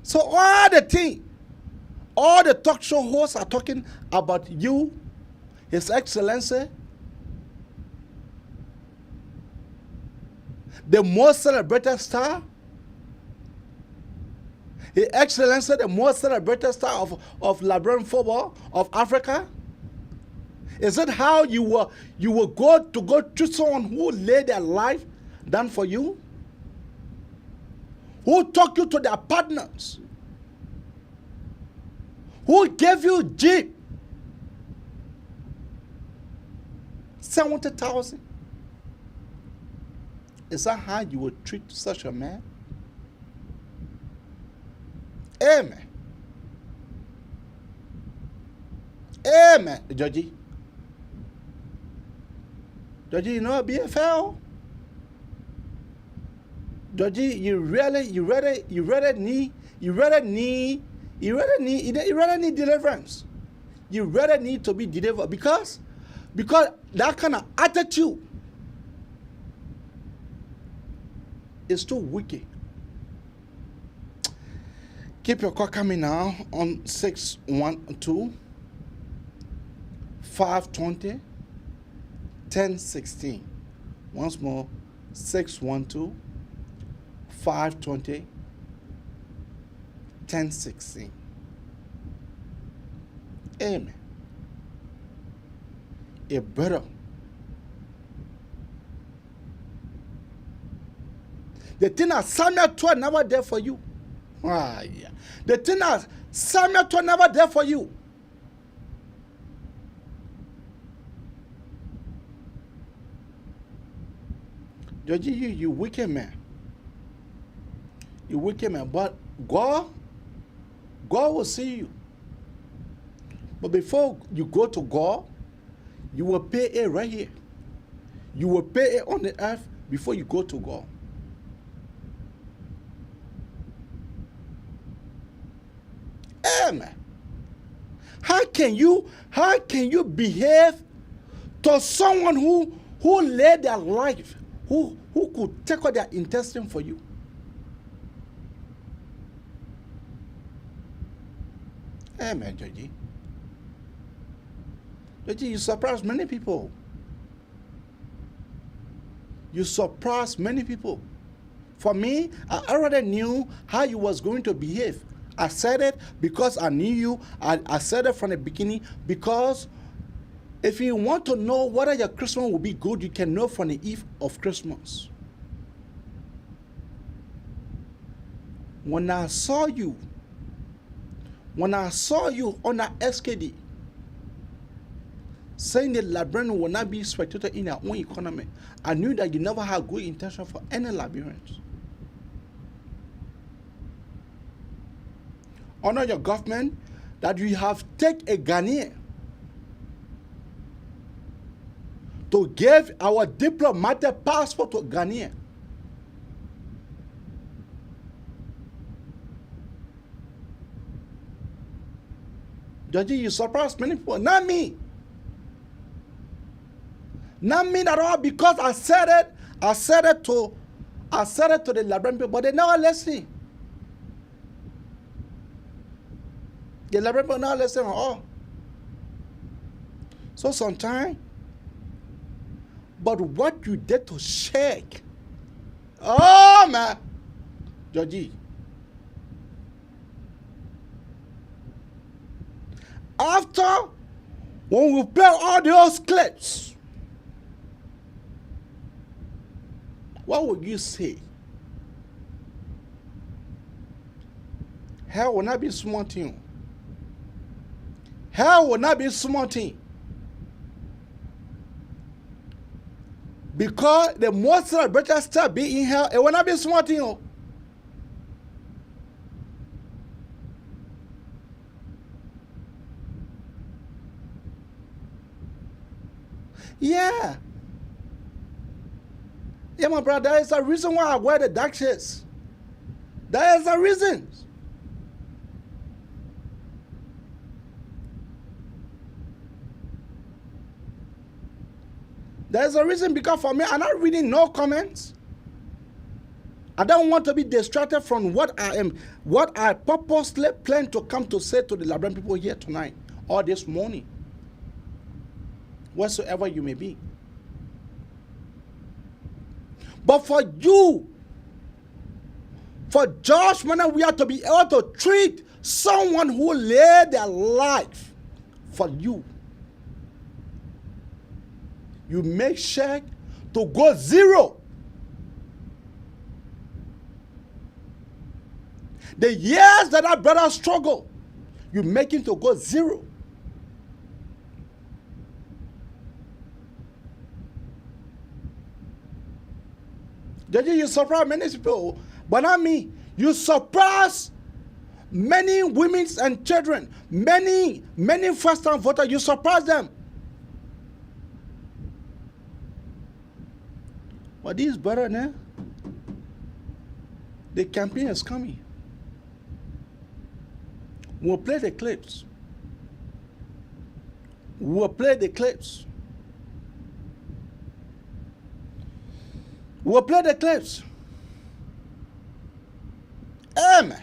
So all the talk show hosts are talking about you, His Excellency, the most celebrated star, His Excellency, the most celebrated star of Liberian football of Africa. Is it how you will go to someone who laid their life down for you? Who took you to their partners? Who gave you Jeep? 70,000. Is that how you would treat such a man? Amen. Amen. Georgie, you know BFL? Georgie, you really need deliverance. You really need to be delivered because that kind of attitude is too wicked. Keep your call coming now on 612 520 1016. Once more, 612 520 1016. Amen. A brother. The thing that Samuel 12 never there for you. Ah, yeah. The thing that Samuel 12 never there for you. Georgie, you wicked man. You wicked man. But God will see you. But before you go to God, you will pay it right here. You will pay it on the earth before you go to God. Amen. How can you behave to someone who laid their life, who could take out their intestine for you? Amen, Georgie. Georgie, you surprised many people. You surprised many people. For me, I already knew how you was going to behave. I said it because I knew you. I said it from the beginning because if you want to know whether your Christmas will be good, you can know from the eve of Christmas. When I saw you on that SKD, saying that Liberian will not be spectator in their own economy, I knew that you never had good intention for any Liberians. Honor your government that you have taken a Ghanaian to give our diplomatic passport to Ghanaian. Georgie, you surprised many people. Not me. Not me at all, because I said it to the Liberian people, but they never listen. The Liberian people never listen at all. So sometimes, but what you did to shake, oh man, Georgie. After, when we play all those clips, what would you say? Hell will not be small thing. Hell will not be small thing. Because the more celebrated still be in hell, it will not be small thing. Yeah. Yeah, my brother, there is a reason why I wear the dark shirts. There is a reason. There's a reason, because for me, I'm not reading no comments. I don't want to be distracted from what I purposely plan to come to say to the Liberian people here tonight or this morning. Whatsoever you may be. But for you, for judgment, we have to be able to treat someone who laid their life for you. You make sure to go zero. The years that our brother struggle, you make him to go zero. You surprise many people, but not me. You surprise many women and children, many first-time voters. You surprise them. But these brother, The campaign is coming. We'll play the clips. We'll play the clips. We'll play the clips. Amen.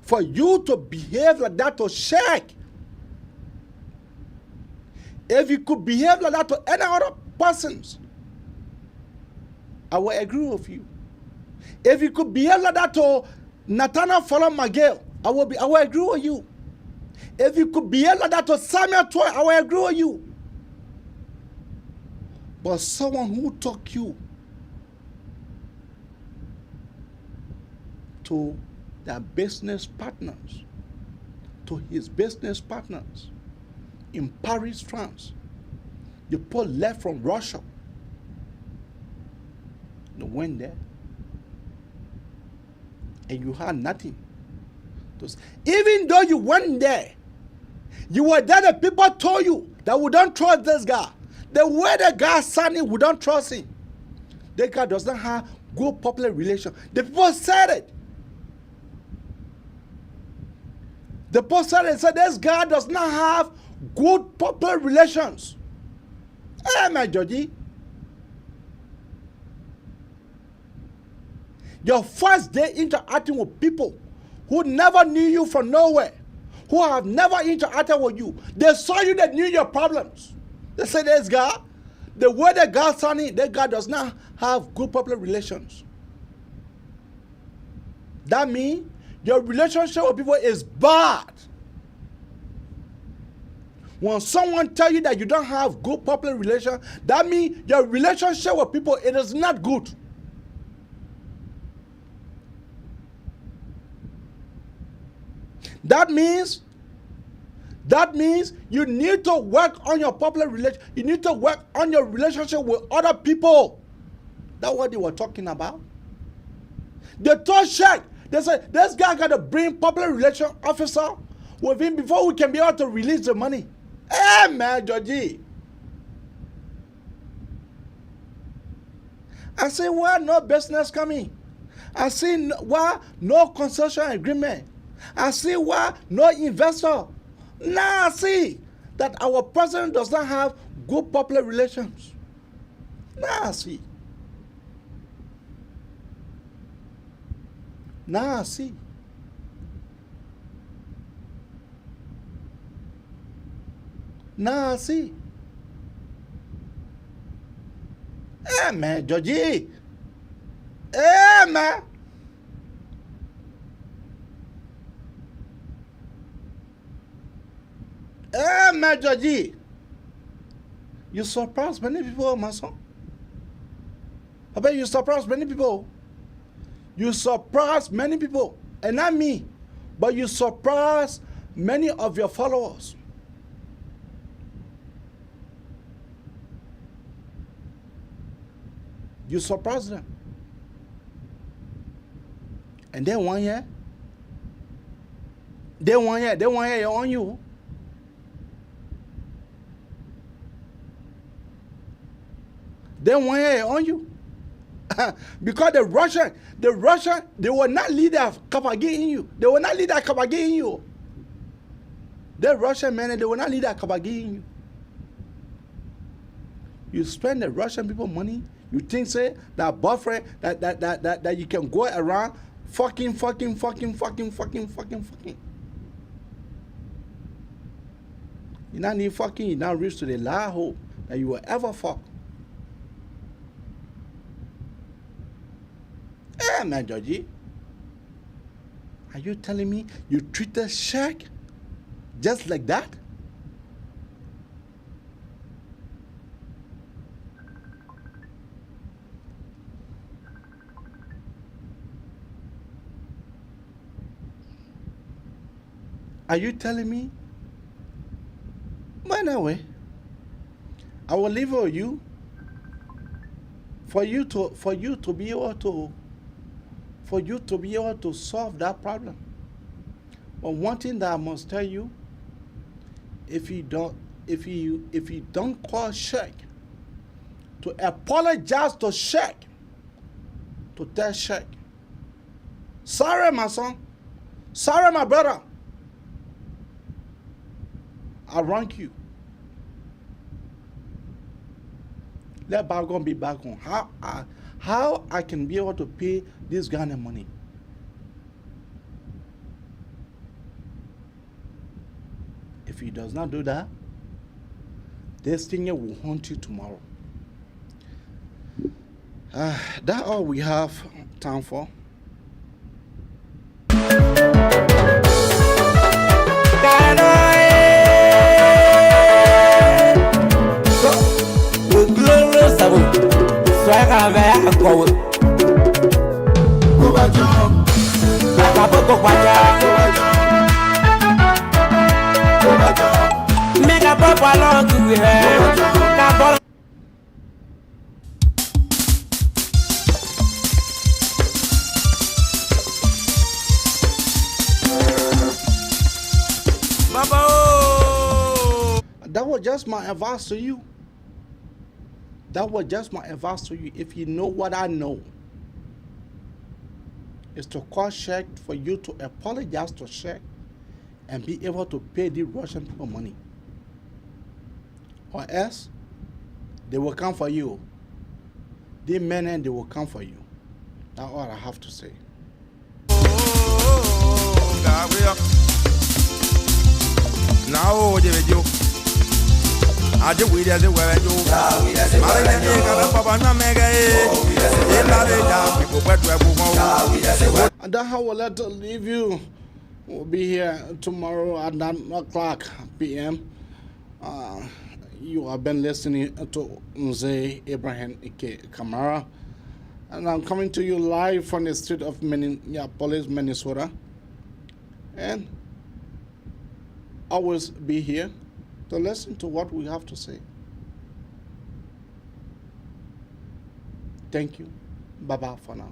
For you to behave like that to Sheikh, if you could behave like that to any other persons, I will agree with you. If you could behave like that to Nathaniel Follow Miguel, I will agree with you. If you could behave like that to Samuel Toy, I will agree with you. But someone who took you to their business partners, to his business partners in Paris, France, the people left from Russia. They went there, and you had nothing. Even though you went there, you were there, the people told you that we don't trust this guy. The way the guy standing, we don't trust him. The guy does not have good popular relations. The people said it. The people said it. Said this guy does not have good popular relations. Hey, my Georgie. Your first day interacting with people who never knew you from nowhere, who have never interacted with you, they saw you, they knew your problems. They said, this guy, the way the guy sounding, that guy does not have good public relations. That means your relationship with people is bad. When someone tell you that you don't have good public relations, that means your relationship with people, it is not good. That means you need to work on your public relation. You need to work on your relationship with other people. That's what they were talking about. They told Sheikh, they said, this guy got to bring public relation officer with him before we can be able to release the money. Hey, man, Georgie. I say, why no business coming? I see why no concession agreement. I see why no investor. Now I see that our president does not have good public relations. Now I see. Now I see. Now I see. Hey, man, Georgie. Hey, man. Hey, my Georgie, you surprised many people, my son. I bet you surprised many people. You surprised many people, and not me, but you surprised many of your followers. You surprised them. And then 1 year, you're on you. Then 1 year on you. Because the Russian, they will not lead that Kabagi in you. They will not lead that Kabagi in you. The Russian men, they will not lead that Kabagi in you. You spend the Russian people money. You think, say, that buffer, that you can go around fucking. You not need fucking, you not reach to the last hole that you will ever fuck. Hey, man, Georgie. Are you telling me you treated Sheikh just like that? Are you telling me? But anyway, I will leave it with you for you to be able to solve that problem. But one thing that I must tell you, if you don't call Sheikh to apologize to Sheikh to tell Sheikh, sorry, my son. Sorry, my brother. I wronged you. Let bygone be bygone. How I can be able to pay this Ghana money? If he does not do that, this thing will haunt you tomorrow. That's all we have time for. Make a pop along to her. That was just my advice to you. That was just my advice to you. If you know what I know, is to call Sheikh for you to apologize to Sheikh and be able to pay the Russian people money. Or else, they will come for you. The men and they will come for you. That's all I have to say. Now, I just wait as a way you. And that's how we'll let leave you. We'll be here tomorrow at 9 o'clock p.m. You have been listening to Mzee Abraham Ike Kamara. And I'm coming to you live from the street of Minneapolis, Minnesota. And always be here to listen to what we have to say. Thank you. Bye-bye for now.